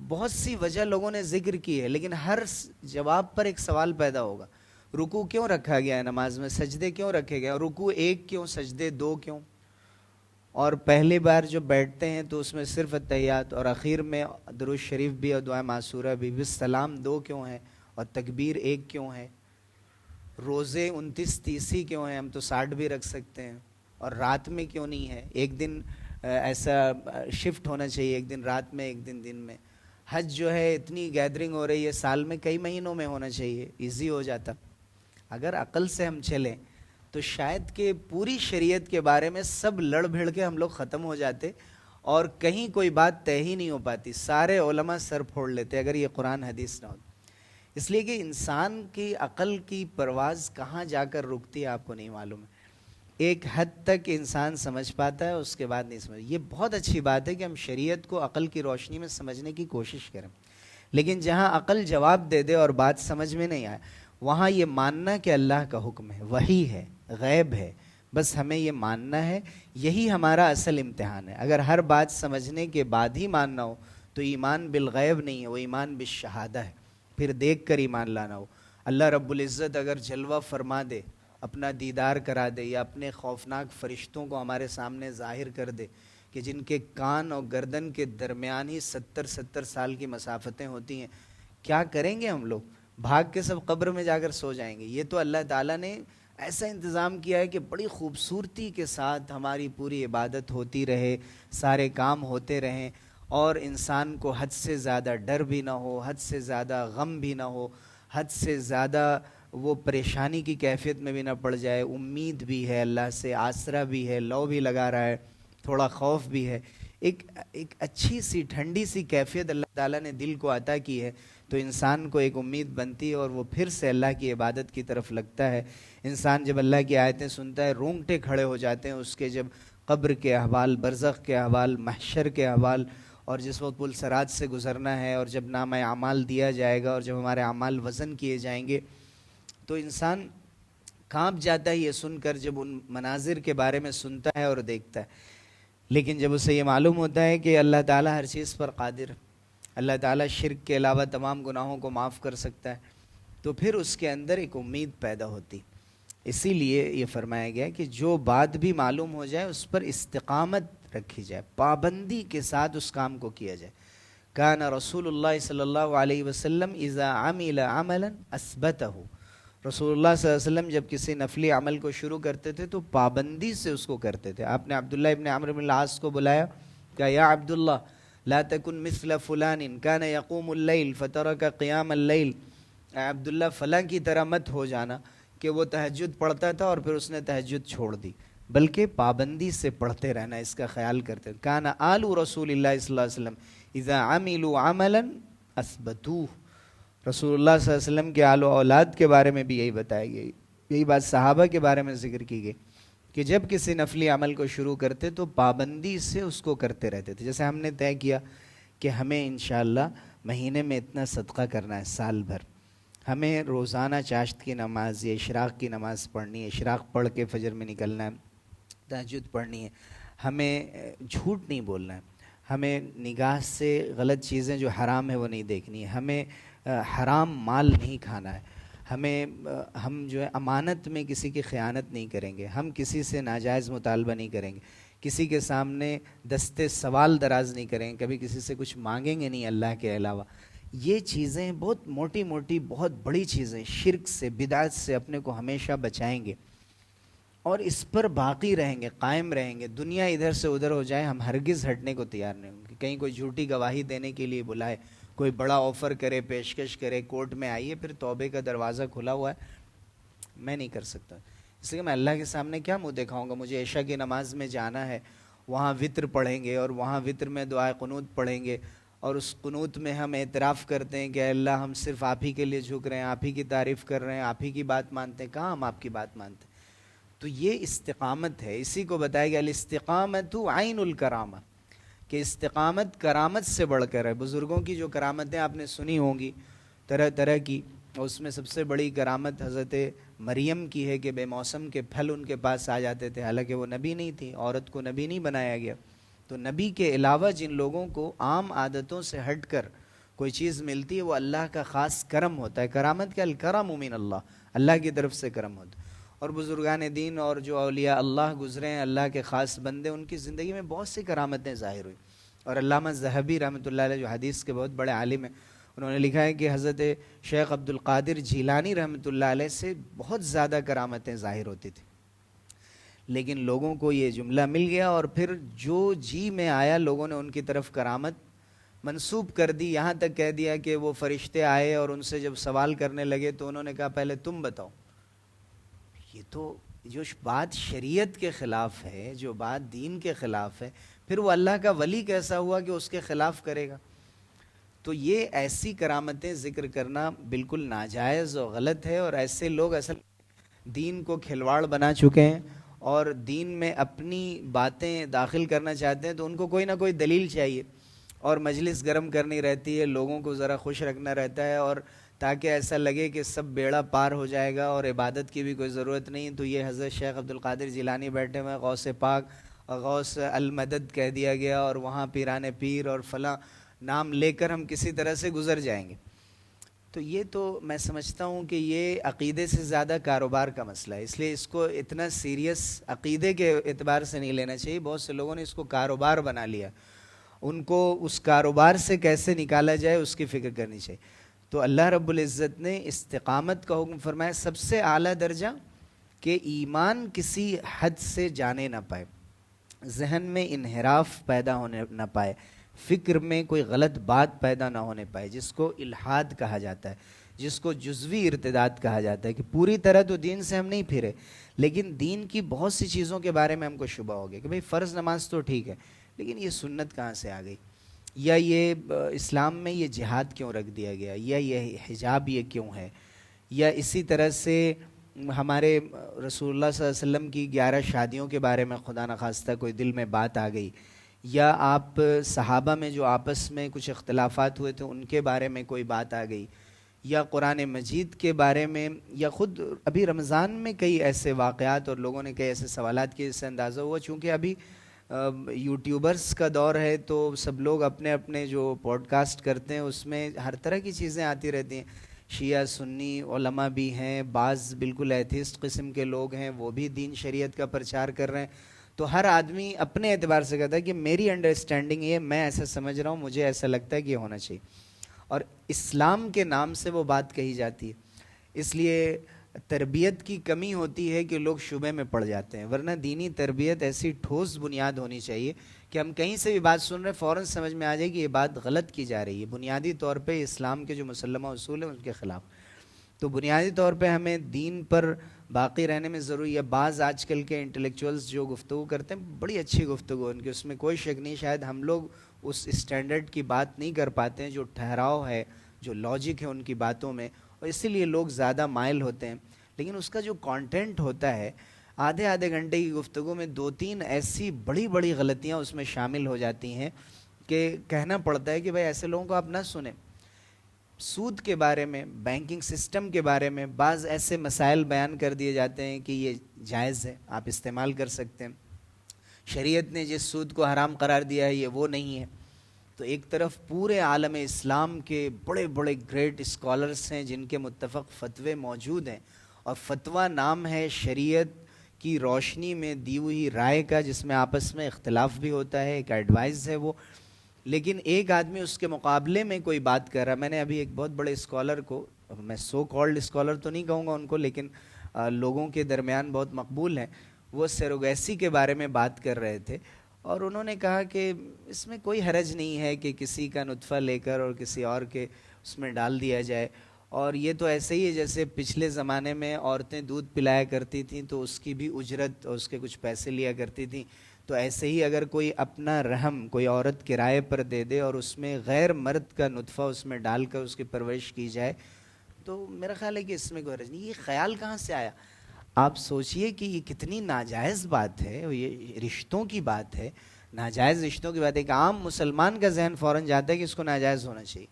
بہت سی وجہ لوگوں نے ذکر کی ہے، لیکن ہر جواب پر ایک سوال پیدا ہوگا. رکوع کیوں رکھا گیا ہے نماز میں؟ سجدے کیوں رکھے گئے؟ رکوع 1 کیوں؟ سجدے 2 کیوں؟ اور پہلی بار جو بیٹھتے ہیں تو اس میں صرف التحیات، اور اخیر میں درود شریف بھی اور دعائے معصورہ بھی. بس سلام 2 کیوں ہیں اور تکبیر 1 کیوں ہے؟ روزے 29 30 کیوں ہیں؟ ہم تو 60 بھی رکھ سکتے ہیں. اور رات میں کیوں نہیں ہے؟ ایک دن ایسا شفٹ ہونا چاہیے، ایک دن رات میں، ایک دن دن میں. حج جو ہے اتنی گیدرنگ ہو رہی ہے، سال میں کئی مہینوں میں ہونا چاہیے، ایزی ہو جاتا. اگر عقل سے ہم چلیں تو شاید کہ پوری شریعت کے بارے میں سب لڑ بھیڑ کے ہم لوگ ختم ہو جاتے اور کہیں کوئی بات طے ہی نہیں ہو پاتی. سارے علماء سر پھوڑ لیتے اگر یہ قرآن حدیث نہ ہو. اس لیے کہ انسان کی عقل کی پرواز کہاں جا کر رکتی ہے آپ کو نہیں معلوم ہے. ایک حد تک انسان سمجھ پاتا ہے، اس کے بعد نہیں سمجھ. یہ بہت اچھی بات ہے کہ ہم شریعت کو عقل کی روشنی میں سمجھنے کی کوشش کریں، لیکن جہاں عقل جواب دے دے اور بات سمجھ میں نہیں آئے، وہاں یہ ماننا کہ اللہ کا حکم ہے، وحی ہے، غیب ہے، بس ہمیں یہ ماننا ہے. یہی ہمارا اصل امتحان ہے. اگر ہر بات سمجھنے کے بعد ہی ماننا ہو تو ایمان بالغیب نہیں ہے، وہ ایمان بالشہادہ ہے. پھر دیکھ کر ایمان لانا ہو. اللہ رب العزت اگر جلوہ فرما دے، اپنا دیدار کرا دے، یا اپنے خوفناک فرشتوں کو ہمارے سامنے ظاہر کر دے کہ جن کے کان اور گردن کے درمیان ہی 70 سال کی مسافتیں ہوتی ہیں، کیا کریں گے ہم لوگ؟ بھاگ کے سب قبر میں جا کر سو جائیں گے. یہ تو اللہ تعالیٰ نے ایسا انتظام کیا ہے کہ بڑی خوبصورتی کے ساتھ ہماری پوری عبادت ہوتی رہے، سارے کام ہوتے رہیں، اور انسان کو حد سے زیادہ ڈر بھی نہ ہو، حد سے زیادہ غم بھی نہ ہو، حد سے زیادہ وہ پریشانی کی کیفیت میں بھی نہ پڑ جائے. امید بھی ہے اللہ سے، آسرا بھی ہے، لو بھی لگا رہا ہے، تھوڑا خوف بھی ہے. ایک اچھی سی ٹھنڈی سی کیفیت اللہ تعالیٰ نے دل کو عطا کی ہے، تو انسان کو ایک امید بنتی ہے اور وہ پھر سے اللہ کی عبادت کی طرف لگتا ہے. انسان جب اللہ کی آیتیں سنتا ہے رونگٹے کھڑے ہو جاتے ہیں اس کے، جب قبر کے احوال، برزخ کے احوال، محشر کے احوال، اور جس وقت پل صراط سے گزرنا ہے، اور جب نامہ اعمال دیا جائے گا اور جب ہمارے اعمال وزن کیے جائیں گے، تو انسان کانپ جاتا ہے یہ سن کر جب ان مناظر کے بارے میں سنتا ہے اور دیکھتا ہے. لیکن جب اسے یہ معلوم ہوتا ہے کہ اللہ تعالیٰ ہر چیز پر قادر، اللہ تعالیٰ شرک کے علاوہ تمام گناہوں کو معاف کر سکتا ہے، تو پھر اس کے اندر ایک امید پیدا ہوتی. اسی لیے یہ فرمایا گیا کہ جو بات بھی معلوم ہو جائے اس پر استقامت رکھی جائے، پابندی کے ساتھ اس کام کو کیا جائے. کان رسول اللہ صلی اللہ علیہ وسلم اذا عمل عملا اثبتہ، رسول اللہ صلی اللہ علیہ وسلم جب کسی نفلی عمل کو شروع کرتے تھے تو پابندی سے اس کو کرتے تھے. آپ نے عبداللہ ابن عمرو بن العاص کو بلایا، کہا یا عبداللہ لا تکن مثل فلان کان یقوم اللیل فترک قیام اللیل، اے عبداللہ فلاں کی طرح مت ہو جانا کہ وہ تہجد پڑھتا تھا اور پھر اس نے تہجد چھوڑ دی، بلکہ پابندی سے پڑھتے رہنا، اس کا خیال کرتے. کان آل رسول اللہ صلی اللہ علیہ وسلم اذا عملوا عملا اثبتوه، رسول اللہ صلی اللہ علیہ وسلم کے آل و اولاد کے بارے میں بھی یہی بتایا گیا، یہی بات صحابہ کے بارے میں ذکر کی گئی کہ جب کسی نفلی عمل کو شروع کرتے تو پابندی سے اس کو کرتے رہتے تھے. جیسے ہم نے طے کیا کہ ہمیں انشاءاللہ مہینے میں اتنا صدقہ کرنا ہے، سال بھر ہمیں روزانہ چاشت کی نماز یا اشراق کی نماز پڑھنی ہے، اشراق پڑھ کے فجر میں نکلنا ہے، تہجد پڑھنی ہے، ہمیں جھوٹ نہیں بولنا ہے، ہمیں نگاہ سے غلط چیزیں جو حرام ہے وہ نہیں دیکھنی ہے، ہمیں حرام مال نہیں کھانا ہے، ہم جو ہے امانت میں کسی کی خیانت نہیں کریں گے، ہم کسی سے ناجائز مطالبہ نہیں کریں گے، کسی کے سامنے دستے سوال دراز نہیں کریں گے، کبھی کسی سے کچھ مانگیں گے نہیں اللہ کے علاوہ. یہ چیزیں بہت موٹی موٹی بہت بڑی چیزیں، شرک سے بدعت سے اپنے کو ہمیشہ بچائیں گے اور اس پر باقی رہیں گے، قائم رہیں گے. دنیا ادھر سے ادھر ہو جائے ہم ہرگز ہٹنے کو تیار نہیں ہوں گے. کہیں کوئی جھوٹی گواہی دینے کے لیے بلائے، کوئی بڑا آفر کرے، پیشکش کرے، کورٹ میں آئیے، پھر توبے کا دروازہ کھلا ہوا ہے، میں نہیں کر سکتا. اس لیے میں اللہ کے سامنے کیا منہ دکھاؤں گا؟ مجھے عشاء کی نماز میں جانا ہے، وہاں وطر پڑھیں گے اور وہاں وطر میں دعائے قنوت پڑھیں گے، اور اس قنوت میں ہم اعتراف کرتے ہیں کہ اے اللہ ہم صرف آپ ہی کے لیے جھک رہے ہیں، آپ ہی کی تعریف کر رہے ہیں، آپ ہی کی بات مانتے ہیں. کہاں ہم آپ کی بات مانتے ہیں؟ تو یہ استقامت ہے. اسی کو بتایا گیا الاستقامت عین الکرامہ، کہ استقامت کرامت سے بڑھ کر ہے. بزرگوں کی جو کرامتیں آپ نے سنی ہوں گی طرح طرح کی، اس میں سب سے بڑی کرامت حضرت مریم کی ہے کہ بے موسم کے پھل ان کے پاس آ جاتے تھے، حالانکہ وہ نبی نہیں تھی، عورت کو نبی نہیں بنایا گیا. تو نبی کے علاوہ جن لوگوں کو عام عادتوں سے ہٹ کر کوئی چیز ملتی ہے وہ اللہ کا خاص کرم ہوتا ہے. کرامت کا الکرم من اللہ، اللہ کی طرف سے کرم ہوتا ہے. اور بزرگان دین اور جو اولیاء اللہ گزرے ہیں، اللہ کے خاص بندے، ان کی زندگی میں بہت سی کرامتیں ظاہر ہوئی. اور علامہ ذہبی رحمۃ اللہ علیہ جو حدیث کے بہت بڑے عالم ہیں، انہوں نے لکھا ہے کہ حضرت شیخ عبد القادر جیلانی رحمۃ اللہ علیہ سے بہت زیادہ کرامتیں ظاہر ہوتی تھیں، لیکن لوگوں کو یہ جملہ مل گیا اور پھر جو جی میں آیا لوگوں نے ان کی طرف کرامت منسوب کر دی. یہاں تک کہہ دیا کہ وہ فرشتے آئے اور ان سے جب سوال کرنے لگے تو انہوں نے کہا پہلے تم بتاؤ. یہ تو جو بات شریعت کے خلاف ہے، جو بات دین کے خلاف ہے، پھر وہ اللہ کا ولی کیسا ہوا کہ اس کے خلاف کرے گا؟ تو یہ ایسی کرامتیں ذکر کرنا بالکل ناجائز اور غلط ہے. اور ایسے لوگ اصل دین کو کھلواڑ بنا چکے ہیں اور دین میں اپنی باتیں داخل کرنا چاہتے ہیں، تو ان کو کوئی نہ کوئی دلیل چاہیے اور مجلس گرم کرنی رہتی ہے، لوگوں کو ذرا خوش رکھنا رہتا ہے، اور تاکہ ایسا لگے کہ سب بیڑا پار ہو جائے گا اور عبادت کی بھی کوئی ضرورت نہیں. تو یہ حضرت شیخ عبد القادر جیلانی بیٹھے ہوئے غوث پاک، غوث المدد کہہ دیا گیا، اور وہاں پیران پیر اور فلاں نام لے کر ہم کسی طرح سے گزر جائیں گے. تو یہ تو میں سمجھتا ہوں کہ یہ عقیدے سے زیادہ کاروبار کا مسئلہ ہے، اس لیے اس کو اتنا سیریس عقیدے کے اعتبار سے نہیں لینا چاہیے. بہت سے لوگوں نے اس کو کاروبار بنا لیا، ان کو اس کاروبار سے کیسے نکالا جائے اس کی فکر کرنی چاہیے. تو اللہ رب العزت نے استقامت کا حکم فرمایا، سب سے اعلیٰ درجہ کہ ایمان کسی حد سے جانے نہ پائے، ذہن میں انحراف پیدا ہونے نہ پائے، فکر میں کوئی غلط بات پیدا نہ ہونے پائے، جس کو الحاد کہا جاتا ہے، جس کو جزوی ارتداد کہا جاتا ہے، کہ پوری طرح تو دین سے ہم نہیں پھرے، لیکن دین کی بہت سی چیزوں کے بارے میں ہم کو شبہ ہو گیا کہ بھئی فرض نماز تو ٹھیک ہے، لیکن یہ سنت کہاں سے آ گئی، یا یہ اسلام میں یہ جہاد کیوں رکھ دیا گیا، یا یہ حجاب یہ کیوں ہے، یا اسی طرح سے ہمارے رسول اللہ صلی اللہ علیہ وسلم کی 11 شادیوں کے بارے میں خدا نخواستہ کوئی دل میں بات آ گئی، یا آپ صحابہ میں جو آپس میں کچھ اختلافات ہوئے تھے ان کے بارے میں کوئی بات آ گئی، یا قرآن مجید کے بارے میں، یا خود ابھی رمضان میں کئی ایسے واقعات اور لوگوں نے کئی ایسے سوالات کیے، اس سے اندازہ ہوا چونکہ ابھی یوٹیوبرس کا دور ہے تو سب لوگ اپنے اپنے جو پوڈ کاسٹ کرتے ہیں اس میں ہر طرح کی چیزیں آتی رہتی ہیں. شیعہ سنی علماء بھی ہیں, بعض بالکل ایتھیسٹ قسم کے لوگ ہیں, وہ بھی دین شریعت کا پرچار کر رہے ہیں. تو ہر آدمی اپنے اعتبار سے کہتا ہے کہ میری انڈرسٹینڈنگ یہ, میں ایسا سمجھ رہا ہوں, مجھے ایسا لگتا ہے کہ یہ ہونا چاہیے, اور اسلام کے نام سے وہ بات کہی جاتی ہے. اس لیے تربیت کی کمی ہوتی ہے کہ لوگ شبہ میں پڑ جاتے ہیں, ورنہ دینی تربیت ایسی ٹھوس بنیاد ہونی چاہیے کہ ہم کہیں سے بھی بات سن رہے ہیں فوراً سمجھ میں آ جائے کہ یہ بات غلط کی جا رہی ہے, بنیادی طور پہ اسلام کے جو مسلمہ اصول ہیں ان کے خلاف. تو بنیادی طور پہ ہمیں دین پر باقی رہنے میں ضروری ہے. بعض آج کل کے انٹلیکچوئلز جو گفتگو کرتے ہیں بڑی اچھی گفتگو ان کی, اس میں کوئی شک نہیں, شاید ہم لوگ اس اسٹینڈرڈ کی بات نہیں کر پاتے ہیں جو ٹھہراؤ ہے, جو لاجک ہے ان کی باتوں میں, اور اسی لیے لوگ زیادہ مائل ہوتے ہیں. لیکن اس کا جو کانٹینٹ ہوتا ہے, آدھے گھنٹے کی گفتگو میں 2-3 ایسی بڑی بڑی غلطیاں اس میں شامل ہو جاتی ہیں کہ کہنا پڑتا ہے کہ بھائی ایسے لوگوں کو آپ نہ سنیں. سود کے بارے میں, بینکنگ سسٹم کے بارے میں بعض ایسے مسائل بیان کر دیے جاتے ہیں کہ یہ جائز ہے, آپ استعمال کر سکتے ہیں. شریعت نے جس سود کو حرام قرار دیا ہے یہ وہ نہیں ہے. تو ایک طرف پورے عالم اسلام کے بڑے بڑے گریٹ اسکالرس ہیں جن کے متفق فتوے موجود ہیں, اور فتویٰ نام ہے شریعت کی روشنی میں دی ہوئی رائے کا, جس میں آپس میں اختلاف بھی ہوتا ہے, ایک ایڈوائز ہے وہ. لیکن ایک آدمی اس کے مقابلے میں کوئی بات کر رہا ہے. میں نے ابھی ایک بہت بڑے اسکالر کو, میں سو کالڈ اسکالر تو نہیں کہوں گا ان کو, لیکن لوگوں کے درمیان بہت مقبول ہیں, وہ سیروگیسی کے بارے میں بات کر رہے تھے, اور انہوں نے کہا کہ اس میں کوئی حرج نہیں ہے کہ کسی کا نطفہ لے کر اور کسی اور کے اس میں ڈال دیا جائے, اور یہ تو ایسے ہی ہے جیسے پچھلے زمانے میں عورتیں دودھ پلایا کرتی تھیں تو اس کی بھی اجرت اور اس کے کچھ پیسے لیا کرتی تھیں. تو ایسے ہی اگر کوئی اپنا رحم کوئی عورت کرائے پر دے دے اور اس میں غیر مرد کا نطفہ اس میں ڈال کر اس کی پرورش کی جائے, تو میرا خیال ہے کہ اس میں کوئی حرج نہیں. یہ خیال کہاں سے آیا؟ آپ سوچئے کہ یہ کتنی ناجائز بات ہے, یہ رشتوں کی بات ہے, ناجائز رشتوں کی بات ہے. ایک عام مسلمان کا ذہن فوراً جاتا ہے کہ اس کو ناجائز ہونا چاہیے.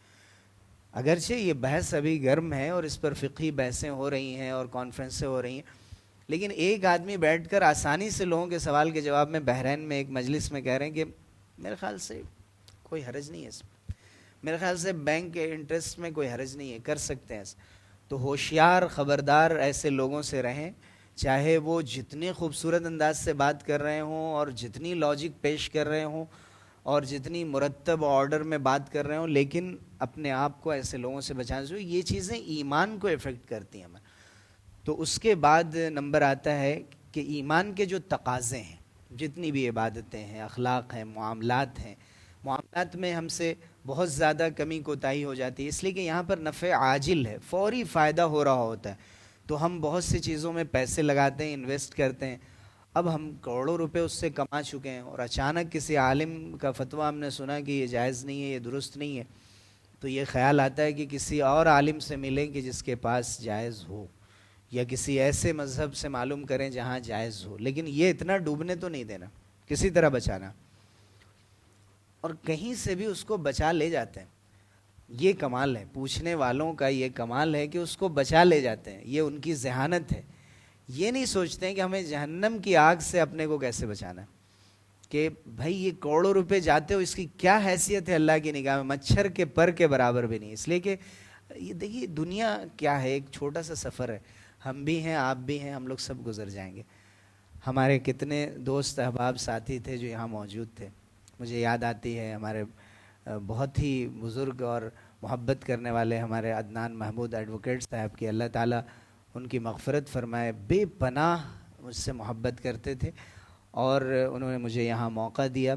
اگرچہ یہ بحث ابھی گرم ہے اور اس پر فقہی بحثیں ہو رہی ہیں اور کانفرنسیں ہو رہی ہیں, لیکن ایک آدمی بیٹھ کر آسانی سے لوگوں کے سوال کے جواب میں بحرین میں ایک مجلس میں کہہ رہے ہیں کہ میرے خیال سے کوئی حرج نہیں ہے اس میں, میرے خیال سے بینک کے انٹرسٹ میں کوئی حرج نہیں ہے, کر سکتے ہیں ایسا. تو ہوشیار خبردار ایسے لوگوں سے رہیں, چاہے وہ جتنے خوبصورت انداز سے بات کر رہے ہوں اور جتنی لاجک پیش کر رہے ہوں اور جتنی مرتب آرڈر میں بات کر رہے ہوں, لیکن اپنے آپ کو ایسے لوگوں سے بچانا چاہیے. یہ چیزیں ایمان کو افیکٹ کرتی ہیں. تو اس کے بعد نمبر آتا ہے کہ ایمان کے جو تقاضے ہیں, جتنی بھی عبادتیں ہیں, اخلاق ہیں, معاملات ہیں, معاملات میں ہم سے بہت زیادہ کمی کوتاہی ہو جاتی ہے, اس لیے کہ یہاں پر نفع عاجل ہے, فوری فائدہ ہو رہا ہوتا ہے. تو ہم بہت سی چیزوں میں پیسے لگاتے ہیں, انویسٹ کرتے ہیں, اب ہم کروڑوں روپے اس سے کما چکے ہیں, اور اچانک کسی عالم کا فتویٰ ہم نے سنا کہ یہ جائز نہیں ہے, یہ درست نہیں ہے, تو یہ خیال آتا ہے کہ کسی اور عالم سے ملیں کہ جس کے پاس جائز ہو, یا کسی ایسے مذہب سے معلوم کریں جہاں جائز ہو. لیکن یہ اتنا ڈوبنے تو نہیں دینا, کسی طرح بچانا, اور کہیں سے بھی اس کو بچا لے جاتے ہیں. یہ کمال ہے پوچھنے والوں کا, یہ کمال ہے کہ اس کو بچا لے جاتے ہیں, یہ ان کی ذہانت ہے. یہ نہیں سوچتے ہیں کہ ہمیں جہنم کی آگ سے اپنے کو کیسے بچانا ہے, کہ بھائی یہ کروڑوں روپے جاتے ہو, اس کی کیا حیثیت ہے اللہ کی نگاہ میں, مچھر کے پر کے برابر بھی نہیں. اس لیے کہ یہ دیکھیے دنیا کیا ہے, ایک چھوٹا سا سفر ہے, ہم بھی ہیں, آپ بھی ہیں, ہم لوگ سب گزر جائیں گے. ہمارے کتنے دوست احباب ساتھی تھے جو یہاں موجود تھے, مجھے یاد آتی ہے ہمارے بہت ہی بزرگ اور محبت کرنے والے ہمارے عدنان محمود ایڈوکیٹ صاحب کی, اللہ تعالیٰ ان کی مغفرت فرمائے, بے پناہ مجھ سے محبت کرتے تھے, اور انہوں نے مجھے یہاں موقع دیا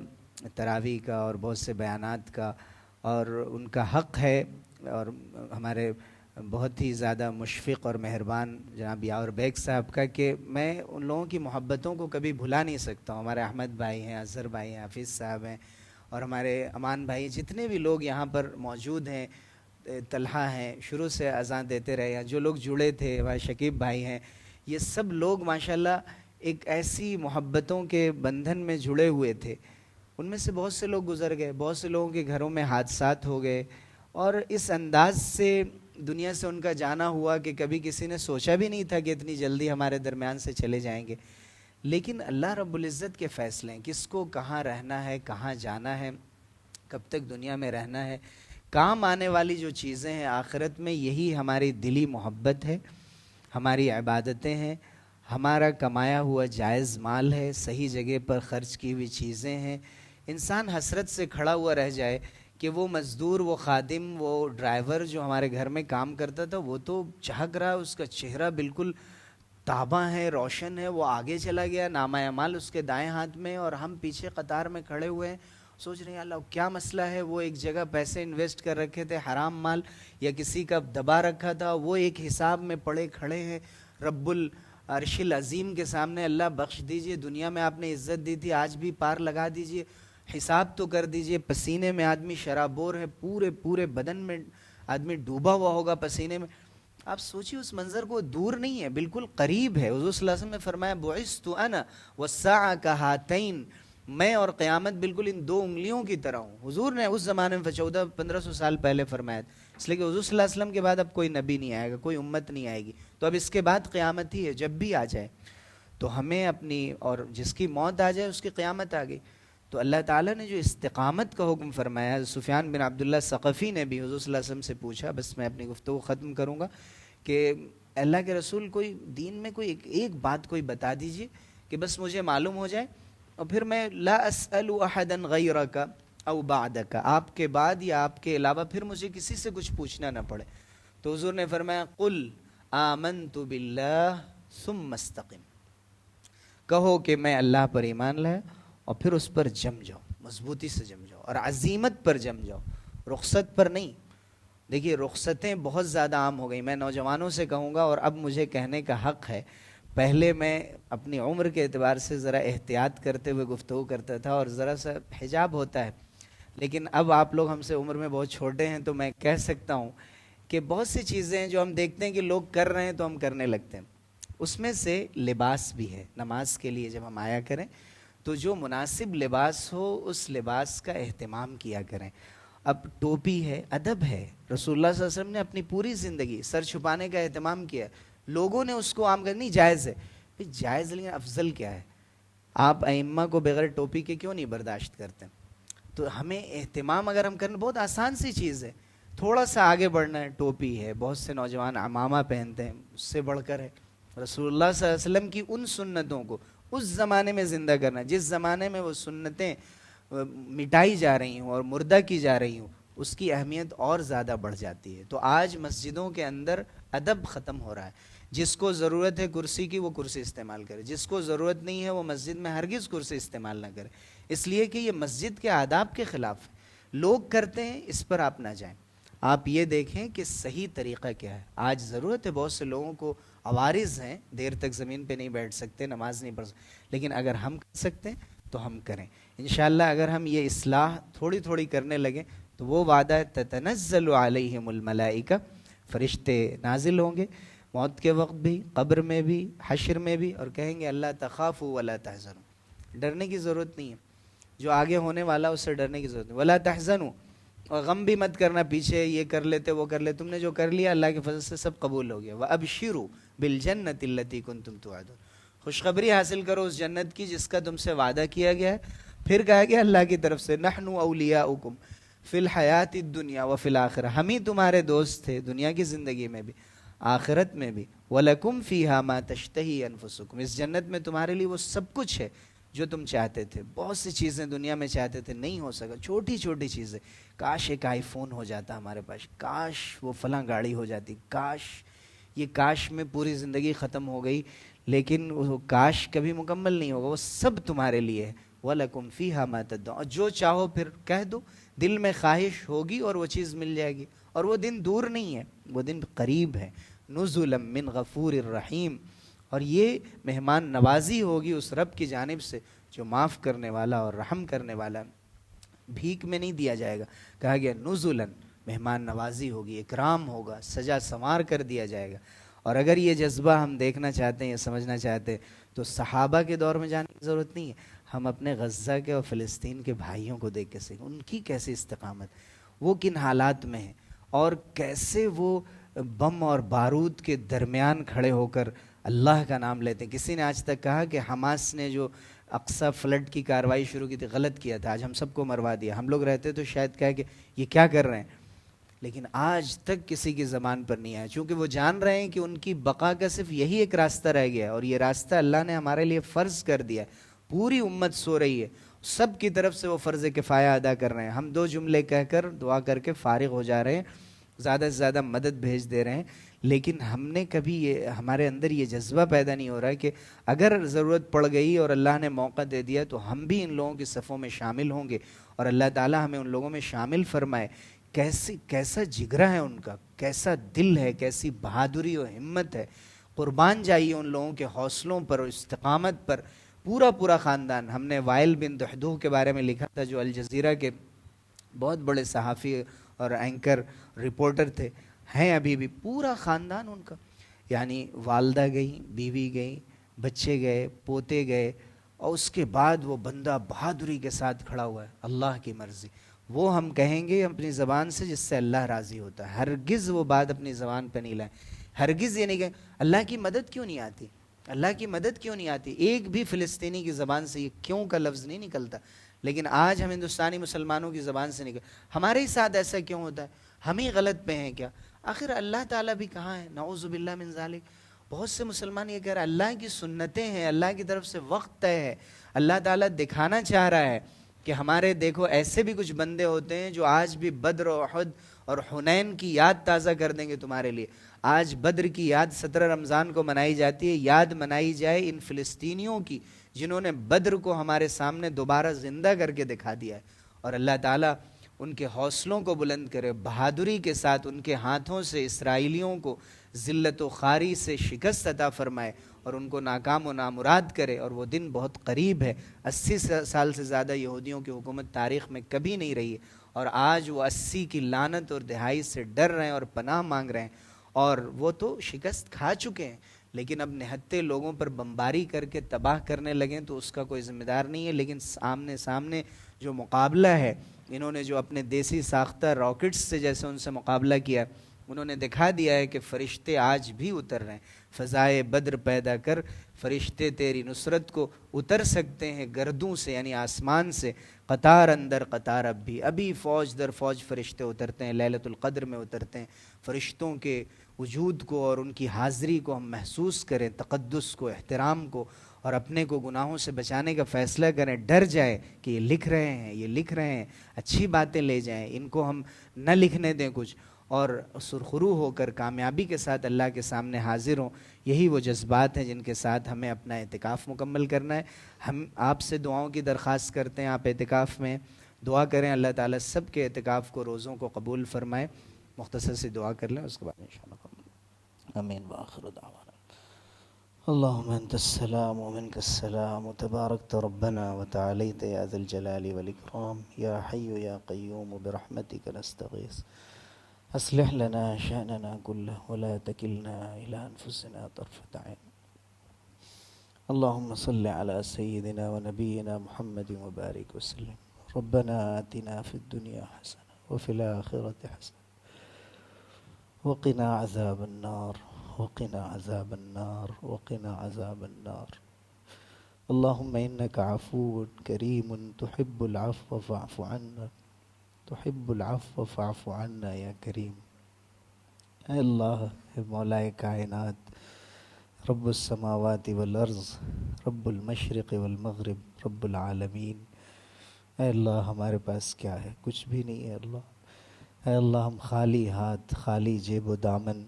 تراویح کا اور بہت سے بیانات کا, اور ان کا حق ہے. اور ہمارے بہت ہی زیادہ مشفق اور مہربان جناب یاور بیگ صاحب کا, کہ میں ان لوگوں کی محبتوں کو کبھی بھلا نہیں سکتا ہوں. ہمارے احمد بھائی ہیں, اظہر بھائی ہیں, حافظ صاحب ہیں, اور ہمارے امان بھائی, جتنے بھی لوگ یہاں پر موجود ہیں, طلحہ ہیں, شروع سے اذان دیتے رہے ہیں, جو لوگ جڑے تھے, ہمارے شکیب بھائی ہیں, یہ سب لوگ ماشاءاللہ ایک ایسی محبتوں کے بندھن میں جڑے ہوئے تھے. ان میں سے بہت سے لوگ گزر گئے, بہت سے لوگوں کے گھروں میں حادثات ہو گئے, اور اس انداز سے دنیا سے ان کا جانا ہوا کہ کبھی کسی نے سوچا بھی نہیں تھا کہ اتنی جلدی ہمارے درمیان سے چلے جائیں گے. لیکن اللہ رب العزت کے فیصلے ہیں، کس کو کہاں رہنا ہے، کہاں جانا ہے، کب تک دنیا میں رہنا ہے، کام آنے والی جو چیزیں ہیں آخرت میں، یہی ہماری دلی محبت ہے، ہماری عبادتیں ہیں، ہمارا کمایا ہوا جائز مال ہے، صحیح جگہ پر خرچ کی ہوئی چیزیں ہیں۔ انسان حسرت سے کھڑا ہوا رہ جائے کہ وہ مزدور، وہ خادم، وہ ڈرائیور جو ہمارے گھر میں کام کرتا تھا، وہ تو چہک رہا، اس کا چہرہ بالکل تاباں ہے، روشن ہے، وہ آگے چلا گیا، نامہ اعمال اس کے دائیں ہاتھ میں، اور ہم پیچھے قطار میں کھڑے ہوئے ہیں، سوچ رہے ہیں اللہ کیا مسئلہ ہے۔ وہ ایک جگہ پیسے انویسٹ کر رکھے تھے حرام مال، یا کسی کا دبا رکھا تھا، وہ ایک حساب میں پڑے کھڑے ہیں رب العرش العظیم کے سامنے، اللہ بخش دیجئے، دنیا میں آپ نے عزت دی تھی، آج بھی پار لگا دیجئے، حساب تو کر دیجئے۔ پسینے میں آدمی شرابور ہے، پورے بدن میں آدمی ڈوبا ہوا ہوگا پسینے میں۔ آپ سوچیے اس منظر کو، دور نہیں ہے، بالکل قریب ہے۔ حضور صلی اللہ علیہ وسلم نے فرمایا بعثت انا والساعہ کہاتین، میں اور قیامت بالکل ان دو انگلیوں کی طرح ہوں۔ حضور نے اس زمانے میں 1400-1500 سال پہلے فرمایا تھا، اس لیے کہ حضور صلی اللہ علیہ وسلم کے بعد اب کوئی نبی نہیں آئے گا، کوئی امت نہیں آئے گی، تو اب اس کے بعد قیامت ہی ہے، جب بھی آ جائے تو ہمیں اپنی، اور جس کی موت آ جائے اس کی قیامت آ گئی۔ تو اللہ تعالیٰ نے جو استقامت کا حکم فرمایا، سفیان بن عبداللہ ثقفی نے بھی حضور صلی اللہ علیہ وسلم سے پوچھا، بس میں اپنی گفتگو ختم کروں گا، کہ اللہ کے رسول کوئی دین میں کوئی ایک بات کوئی بتا دیجئے کہ بس مجھے معلوم ہو جائے، اور پھر میں لا اسأل احدا غیرک او بعدک، آپ کے بعد یا آپ کے علاوہ پھر مجھے کسی سے کچھ پوچھنا نہ پڑے۔ تو حضور نے فرمایا قل آمنت باللہ ثم استقم، کہو کہ میں اللہ پر ایمان لایا اور پھر اس پر جم جاؤ، مضبوطی سے جم جاؤ، اور عزیمت پر جم جاؤ، رخصت پر نہیں۔ دیکھیے رخصتیں بہت زیادہ عام ہو گئی، میں نوجوانوں سے کہوں گا، اور اب مجھے کہنے کا حق ہے، پہلے میں اپنی عمر کے اعتبار سے ذرا احتیاط کرتے ہوئے گفتگو کرتا تھا، اور ذرا سا حجاب ہوتا ہے، لیکن اب آپ لوگ ہم سے عمر میں بہت چھوٹے ہیں، تو میں کہہ سکتا ہوں کہ بہت سی چیزیں ہیں جو ہم دیکھتے ہیں کہ لوگ کر رہے ہیں تو ہم کرنے لگتے ہیں۔ اس میں سے لباس بھی ہے، نماز کے لیے جب ہم آیا کریں تو جو مناسب لباس ہو اس لباس کا اہتمام کیا کریں۔ اب ٹوپی ہے، ادب ہے، رسول اللہ صلی اللہ علیہ وسلم نے اپنی پوری زندگی سر چھپانے کا اہتمام کیا، لوگوں نے اس کو عام کر، نہیں جائز ہے، جائز لیکن افضل کیا ہے؟ آپ ائمہ کو بغیر ٹوپی کے کیوں نہیں برداشت کرتے؟ تو ہمیں اہتمام اگر ہم کرنا، بہت آسان سی چیز ہے، تھوڑا سا آگے بڑھنا ہے، ٹوپی ہے، بہت سے نوجوان عمامہ پہنتے ہیں، اس سے بڑھ کر ہے رسول اللہ صلی اللہ علیہ وسلم کی ان سنتوں کو اس زمانے میں زندہ کرنا، جس زمانے میں وہ سنتیں مٹائی جا رہی ہوں اور مردہ کی جا رہی ہوں، اس کی اہمیت اور زیادہ بڑھ جاتی ہے۔ تو آج مسجدوں کے اندر ادب ختم ہو رہا ہے، جس کو ضرورت ہے کرسی کی وہ کرسی استعمال کرے، جس کو ضرورت نہیں ہے وہ مسجد میں ہرگز کرسی استعمال نہ کرے، اس لیے کہ یہ مسجد کے آداب کے خلاف ہے۔ لوگ کرتے ہیں، اس پر آپ نہ جائیں، آپ یہ دیکھیں کہ صحیح طریقہ کیا ہے۔ آج ضرورت ہے، بہت سے لوگوں کو عوارض ہیں، دیر تک زمین پہ نہیں بیٹھ سکتے، نماز نہیں پڑھ سکتے، لیکن اگر ہم کر سکتے ہیں تو ہم کریں انشاءاللہ۔ اگر ہم یہ اصلاح تھوڑی تھوڑی کرنے لگیں تو وہ وعدہ ہے تتنزل علیہم الملائکہ، فرشتے نازل ہوں گے موت کے وقت بھی، قبر میں بھی، حشر میں بھی، اور کہیں گے اللہ تخافوا ولا تحزنوا، ڈرنے کی ضرورت نہیں ہے، جو آگے ہونے والا اس سے ڈرنے کی ضرورت نہیں، ولا تحزنوا، اور غم بھی مت کرنا، پیچھے یہ کر لیتے وہ کر لیتے، تم نے جو کر لیا اللہ کے فضل سے سب قبول ہو گیا۔ وَأَبْشِرُوا بِالْجَنَّةِ الَّتِي كُنْتُمْ تُوعَدُونَ، خوشخبری حاصل کرو اس جنت کی جس کا تم سے وعدہ کیا گیا ہے۔ پھر کہا گیا اللہ کی طرف سے نحن اولیاؤکم فی الحیات الدنیا وفی الآخرہ، ہم ہی تمہارے دوست تھے دنیا کی زندگی میں بھی آخرت میں بھی۔ وَلَكُمْ فِيهَا مَا تَشْتَهِي أَنفُسُكُمْ، اس جنت میں تمہارے لیے وہ سب کچھ ہے جو تم چاہتے تھے۔ بہت سی چیزیں دنیا میں چاہتے تھے، نہیں ہو سکا، چھوٹی چھوٹی چیزیں، کاش ایک آئی فون ہو جاتا ہمارے پاس، کاش وہ فلاں گاڑی ہو جاتی، کاش یہ کاش میں پوری زندگی ختم ہو گئی، لیکن وہ کاش کبھی مکمل نہیں ہوگا، وہ سب تمہارے لیے ہے۔ وَلَكُمْ فِيهَا مَا تَدَّعُونَ، جو چاہو پھر کہہ دو، دل میں خواہش ہوگی اور وہ چیز مل جائے گی، اور وہ دن دور نہیں ہے، وہ دن قریب ہے۔ نُزُلًا مِّن غَفُورٍ رَحِيمٍ، اور یہ مہمان نوازی ہوگی اس رب کی جانب سے جو معاف کرنے والا اور رحم کرنے والا، بھیک میں نہیں دیا جائے گا، کہا گیا نزلاً، مہمان نوازی ہوگی، اکرام ہوگا، سجا سنوار کر دیا جائے گا۔ اور اگر یہ جذبہ ہم دیکھنا چاہتے ہیں یا سمجھنا چاہتے ہیں تو صحابہ کے دور میں جانے کی ضرورت نہیں ہے، ہم اپنے غزہ کے اور فلسطین کے بھائیوں کو دیکھ کے سیکھیں، ان کی کیسی استقامت، وہ کن حالات میں ہیں، اور کیسے وہ بم اور بارود کے درمیان کھڑے ہو کر اللہ کا نام لیتے ہیں. کسی نے آج تک کہا کہ حماس نے جو اقصی فلڈ کی کارروائی شروع کی تھی غلط کیا تھا, آج ہم سب کو مروا دیا. ہم لوگ رہتے تو شاید کہا کہ یہ کیا کر رہے ہیں, لیکن آج تک کسی کی زبان پر نہیں آیا, چونکہ وہ جان رہے ہیں کہ ان کی بقا کا صرف یہی ایک راستہ رہ گیا ہے, اور یہ راستہ اللہ نے ہمارے لیے فرض کر دیا ہے. پوری امت سو رہی ہے, سب کی طرف سے وہ فرض کفایہ ادا کر رہے ہیں. ہم 2 جملے کہہ کر دعا کر کے فارغ ہو جا رہے ہیں, زیادہ سے زیادہ مدد بھیج دے رہے ہیں, لیکن ہم نے کبھی ہمارے اندر یہ جذبہ پیدا نہیں ہو رہا ہے کہ اگر ضرورت پڑ گئی اور اللہ نے موقع دے دیا تو ہم بھی ان لوگوں کی صفوں میں شامل ہوں گے, اور اللہ تعالیٰ ہمیں ان لوگوں میں شامل فرمائے. کیسا جگرا ہے ان کا, کیسا دل ہے, کیسی بہادری و ہمت ہے. قربان جائیے ان لوگوں کے حوصلوں پر اور استقامت پر. پورا خاندان. ہم نے وائل بن دحدوح کے بارے میں لکھا تھا, جو الجزیرہ کے بہت بڑے صحافی اور اینکر رپورٹر تھے, ہیں ابھی بھی. پورا خاندان ان کا, یعنی والدہ گئیں, بیوی گئیں, بچے گئے, پوتے گئے, اور اس کے بعد وہ بندہ بہادری کے ساتھ کھڑا ہوا ہے. اللہ کی مرضی وہ ہم کہیں گے اپنی زبان سے جس سے اللہ راضی ہوتا ہے. ہرگز وہ بات اپنی زبان پہ نہیں لائیں. ہرگز یہ نہیں کہیں اللہ کی مدد کیوں نہیں آتی, اللہ کی مدد کیوں نہیں آتی. ایک بھی فلسطینی کی زبان سے یہ کیوں کا لفظ نہیں نکلتا, لیکن آج ہم ہندوستانی مسلمانوں کی زبان سے نکل. ہمارے ہی ساتھ ایسا کیوں ہوتا ہے, ہم ہی غلط پہ ہیں کیا؟ آخر اللہ تعالیٰ بھی کہاں ہے؟ نعوذ باللہ من ذالک. بہت سے مسلمان یہ کہہ رہے ہیں اللہ کی سنتیں ہیں, اللہ کی طرف سے وقت طے ہے, اللہ تعالیٰ دکھانا چاہ رہا ہے کہ ہمارے دیکھو ایسے بھی کچھ بندے ہوتے ہیں جو آج بھی بدر و احد اور حنین کی یاد تازہ کر دیں گے تمہارے لیے. آج بدر کی یاد 17 رمضان کو منائی جاتی ہے. یاد منائی جائے ان فلسطینیوں کی جنہوں نے بدر کو ہمارے سامنے دوبارہ زندہ کر کے دکھا دیا ہے, اور اللہ تعالیٰ ان کے حوصلوں کو بلند کرے, بہادری کے ساتھ ان کے ہاتھوں سے اسرائیلیوں کو ذلت و خواری سے شکست عطا فرمائے اور ان کو ناکام و نامراد کرے. اور وہ دن بہت قریب ہے. 80 سال سے زیادہ یہودیوں کی حکومت تاریخ میں کبھی نہیں رہی ہے, اور آج وہ 80 کی لعنت اور دہائی سے ڈر رہے ہیں اور پناہ مانگ رہے ہیں. اور وہ تو شکست کھا چکے ہیں, لیکن اب نہتے لوگوں پر بمباری کر کے تباہ کرنے لگیں تو اس کا کوئی ذمہ دار نہیں ہے. لیکن سامنے جو مقابلہ ہے, انہوں نے جو اپنے دیسی ساختہ راکٹس سے جیسے ان سے مقابلہ کیا, انہوں نے دکھا دیا ہے کہ فرشتے آج بھی اتر رہے ہیں. فضائے بدر پیدا کر, فرشتے تیری نصرت کو اتر سکتے ہیں گردوں سے, یعنی آسمان سے. قطار اندر قطار ابھی فوج در فوج فرشتے اترتے ہیں, لیلۃ القدر میں اترتے ہیں. فرشتوں کے وجود کو اور ان کی حاضری کو ہم محسوس کریں, تقدس کو, احترام کو, اور اپنے کو گناہوں سے بچانے کا فیصلہ کریں. ڈر جائے کہ یہ لکھ رہے ہیں, اچھی باتیں لے جائیں, ان کو ہم نہ لکھنے دیں کچھ, اور سرخرو ہو کر کامیابی کے ساتھ اللہ کے سامنے حاضر ہوں. یہی وہ جذبات ہیں جن کے ساتھ ہمیں اپنا اعتکاف مکمل کرنا ہے. ہم آپ سے دعاؤں کی درخواست کرتے ہیں, آپ اعتکاف میں دعا کریں, اللہ تعالیٰ سب کے اعتکاف کو, روزوں کو قبول فرمائے. مختصر سی دعا کر لیں, اس کے بعد انشاءاللہ. آمین. وآخر دعوانا اللهم انت السلام ومنك السلام وتباركت ربنا وتعاليت يا ذا الجلال والإكرام يا حي يا قيوم برحمتك نستغيث اصلح لنا شأننا كله ولا تكلنا إلى أنفسنا طرفة عين. اللهم صل على سيدنا ونبينا محمد وبارك وسلم. ربنا آتنا في الدنيا حسنة وفي الآخرة حسنة وقنا عذاب النار وقنا عذاب النار وقنا عذاب النار. اللهم إنك عفو كريم تحب العفو فاعف عنا تحب العفو فاعف عنا یا کریم. اے اللہ, مولا کائنات, رب السماوات والارض, رب المشرق والمغرب, رب العالمین, اے اللہ ہمارے پاس کیا ہے؟ کچھ بھی نہیں ہے اللہ. اے اللہ ہم خالی ہاتھ, خالی جیب و دامن,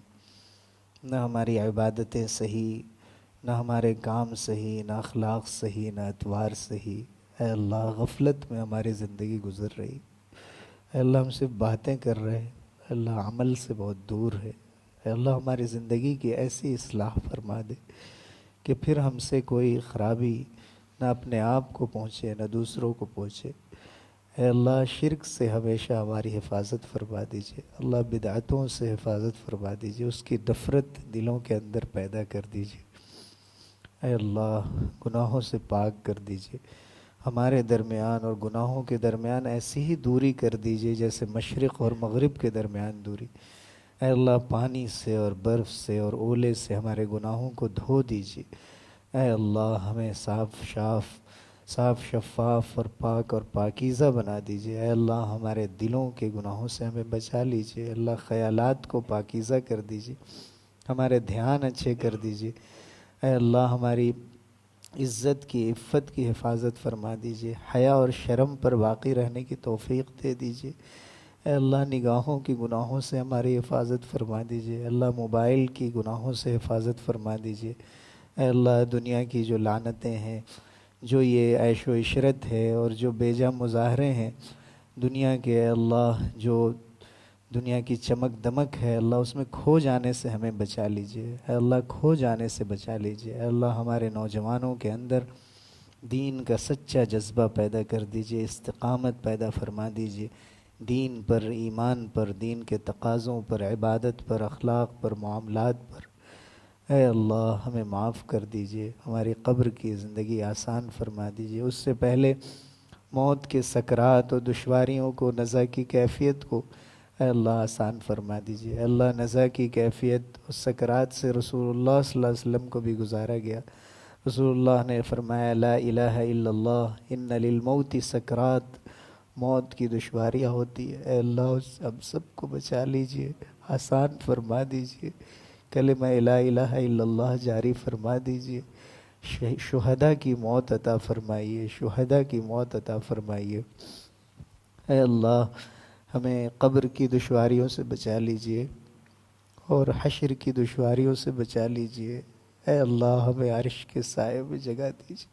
نہ ہماری عبادتیں صحیح, نہ ہمارے کام صحیح, نہ اخلاق صحیح, نہ اتوار صحیح. اے اللہ غفلت میں ہماری زندگی گزر رہی. اے اللہ ہم صرف باتیں کر رہے ہیں, اے اللہ عمل سے بہت دور ہے. اے اللہ ہماری زندگی کی ایسی اصلاح فرما دے کہ پھر ہم سے کوئی خرابی نہ اپنے آپ کو پہنچے نہ دوسروں کو پہنچے. اے اللہ شرک سے ہمیشہ ہماری حفاظت فرما دیجیے. اللہ بدعتوں سے حفاظت فرما دیجیے, اس کی نفرت دلوں کے اندر پیدا کر دیجیے. اے اللہ گناہوں سے پاک کر دیجیے. ہمارے درمیان اور گناہوں کے درمیان ایسی ہی دوری کر دیجیے جیسے مشرق اور مغرب کے درمیان دوری. اے اللہ پانی سے اور برف سے اور اولے سے ہمارے گناہوں کو دھو دیجیے۔ اے اللہ ہمیں صاف شفاف اور پاک اور پاکیزہ بنا دیجیے۔ اے اللہ ہمارے دلوں کے گناہوں سے ہمیں بچا لیجیے۔ اللہ خیالات کو پاکیزہ کر دیجیے، ہمارے دھیان اچھے کر دیجیے۔ اے اللہ ہماری عزت کی عفت کی حفاظت فرما دیجیے، حیا اور شرم پر باقی رہنے کی توفیق دے دیجیے۔ اے اللہ نگاہوں کی گناہوں سے ہماری حفاظت فرما دیجیے۔ اللہ موبائل کی گناہوں سے حفاظت فرما دیجیے۔ اے اللہ دنیا کی جو لعنتیں ہیں، جو یہ عیش و عشرت ہے اور جو بیجا مظاہرے ہیں دنیا کے، اے اللہ جو دنیا کی چمک دمک ہے، اللہ اس میں کھو جانے سے ہمیں بچا لیجیے۔ اے اللہ کھو جانے سے بچا لیجیے۔ اے اللہ ہمارے نوجوانوں کے اندر دین کا سچا جذبہ پیدا کر دیجیے، استقامت پیدا فرما دیجیے، دین پر، ایمان پر، دین کے تقاضوں پر، عبادت پر، اخلاق پر، معاملات پر۔ اے اللہ ہمیں معاف کر دیجیے، ہماری قبر کی زندگی آسان فرما دیجیے۔ اس سے پہلے موت کے سکرات اور دشواریوں کو، نزا کی کیفیت کو اے اللہ آسان فرما دیجیے۔ اے اللہ نزا کی کیفیت اور سکرات سے رسول اللہ صلی اللہ علیہ وسلم کو بھی گزارا گیا۔ رسول اللہ نے فرمایا لا الہ الا اللہ ان للموت سکرات، موت کی دشواریاں ہوتی ہے، اے اللہ ہم سب کو بچا لیجیے، آسان فرما دیجیے، کلمہ لا الہ الا اللہ جاری فرما دیجیے، شہداء کی موت عطا فرمائیے، شہداء کی موت عطا فرمائیے۔ اے اللہ ہمیں قبر کی دشواریوں سے بچا لیجیے اور حشر کی دشواریوں سے بچا لیجیے۔ اے اللہ ہمیں عرش کے سائے میں جگہ دیجیے،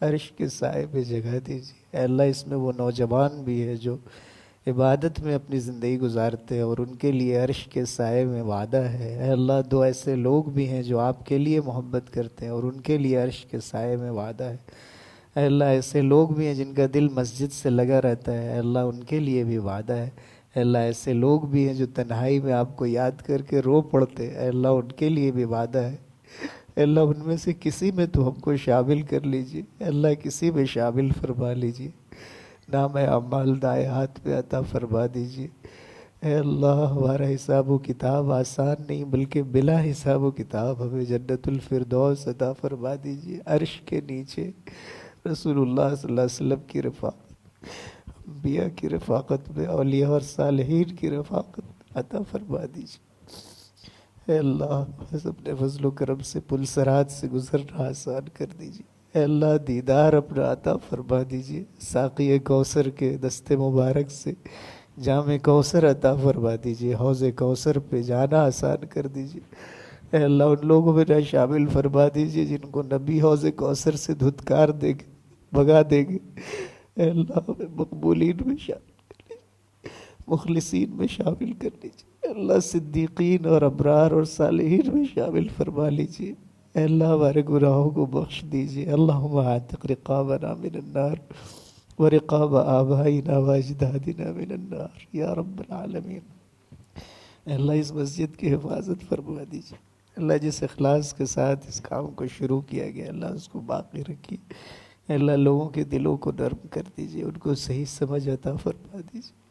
عرش کے سائے میں جگہ دیجیے۔ اے اللہ اس میں وہ نوجوان بھی ہے جو عبادت میں اپنی زندگی گزارتے ہیں اور ان کے لیے عرش کے سائے میں وعدہ ہے۔ اے اللہ دو ایسے لوگ بھی ہیں جو آپ کے لیے محبت کرتے ہیں اور ان کے لیے عرش کے سائے میں وعدہ ہے۔ اے اللہ ایسے لوگ بھی ہیں جن کا دل مسجد سے لگا رہتا ہے، اے اللہ ان کے لیے بھی وعدہ ہے۔ اے اللہ ایسے لوگ بھی ہیں جو تنہائی میں آپ کو یاد کر کے رو پڑتے ہیں، اے اللہ ان کے لیے بھی وعدہ ہے۔ اے اللہ ان میں سے کسی میں تو ہم کو شامل کر لیجیے، اے اللہ کسی میں شامل فرما لیجیے، نام اعمال دائیں ہاتھ پہ عطا فرما دیجیے۔ اے اللہ ہمارا حساب و کتاب آسان نہیں بلکہ بلا حساب و کتاب ہمیں جنت الفردوس عطا فرما دیجیے، عرش کے نیچے رسول اللہ صلی اللہ علیہ وسلم کی رفاقت، انبیاء کی رفاقت میں، اولیاء اور صالحین کی رفاقت عطا فرما دیجیے۔ اے اللہ بس اپنے فضل و کرم سے پل صراط سے گزرنا آسان کر دیجیے۔ اے اللہ دیدار اپنا عطا فرما دیجیے، ساقی کوثر کے دست مبارک سے جام کوثر عطا فرما دیجیے، حوض کوثر پہ جانا آسان کر دیجیے۔ اے اللہ ان لوگوں میں نہ شامل فرما دیجیے جن کو نبی حوض کوثر سے دھتکار دے گے، بھگا دے گے۔ اے اللہ ہمیں مقبولین میں شامل کر لیجیے، مخلصین میں شامل کر لیجیے۔ اے اللہ صدیقین اور ابرار اور صالحین میں شامل فرما لیجیے۔ اے اللہ ہمارے گناہوں کو بخش دیجیے۔ اللہم اعتق رقابنا من النار ورقاب آبائنا واجدادنا من النار یا رب العالمین۔ اے اللہ اس مسجد کی حفاظت فرما دیجیے۔ اللہ جس اخلاص کے ساتھ اس کام کو شروع کیا گیا اللہ اس کو باقی رکھیے۔ اے اللہ لوگوں کے دلوں کو نرم کر دیجیے، ان کو صحیح سمجھ عطا فرما دیجیے۔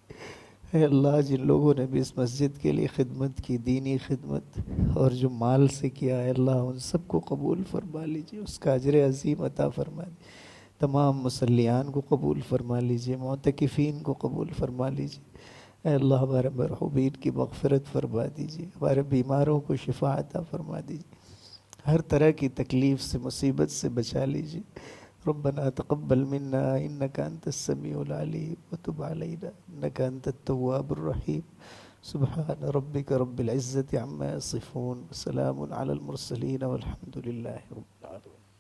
اے اللہ جن لوگوں نے بھی اس مسجد کے لیے خدمت کی، دینی خدمت اور جو مال سے کیا، اے اللہ ان سب کو قبول فرما لیجیے، اس کا اجر عظیم عطا فرما دیجیے۔ تمام مصلیان کو قبول فرما لیجیے، معتکفین کو قبول فرما لیجیے۔ اے اللہ ہمارے مرحومین کی مغفرت فرما دیجیے، ہمارے بیماروں کو شفا عطا فرما دیجیے، ہر طرح کی تکلیف سے، مصیبت سے بچا لیجیے۔ ربنا تقبل منا انك انت السميع العليم وتب علينا انك انت التواب الرحيم سبحان ربك رب العزة عما يصفون وسلام على المرسلين والحمد لله رب العالمين۔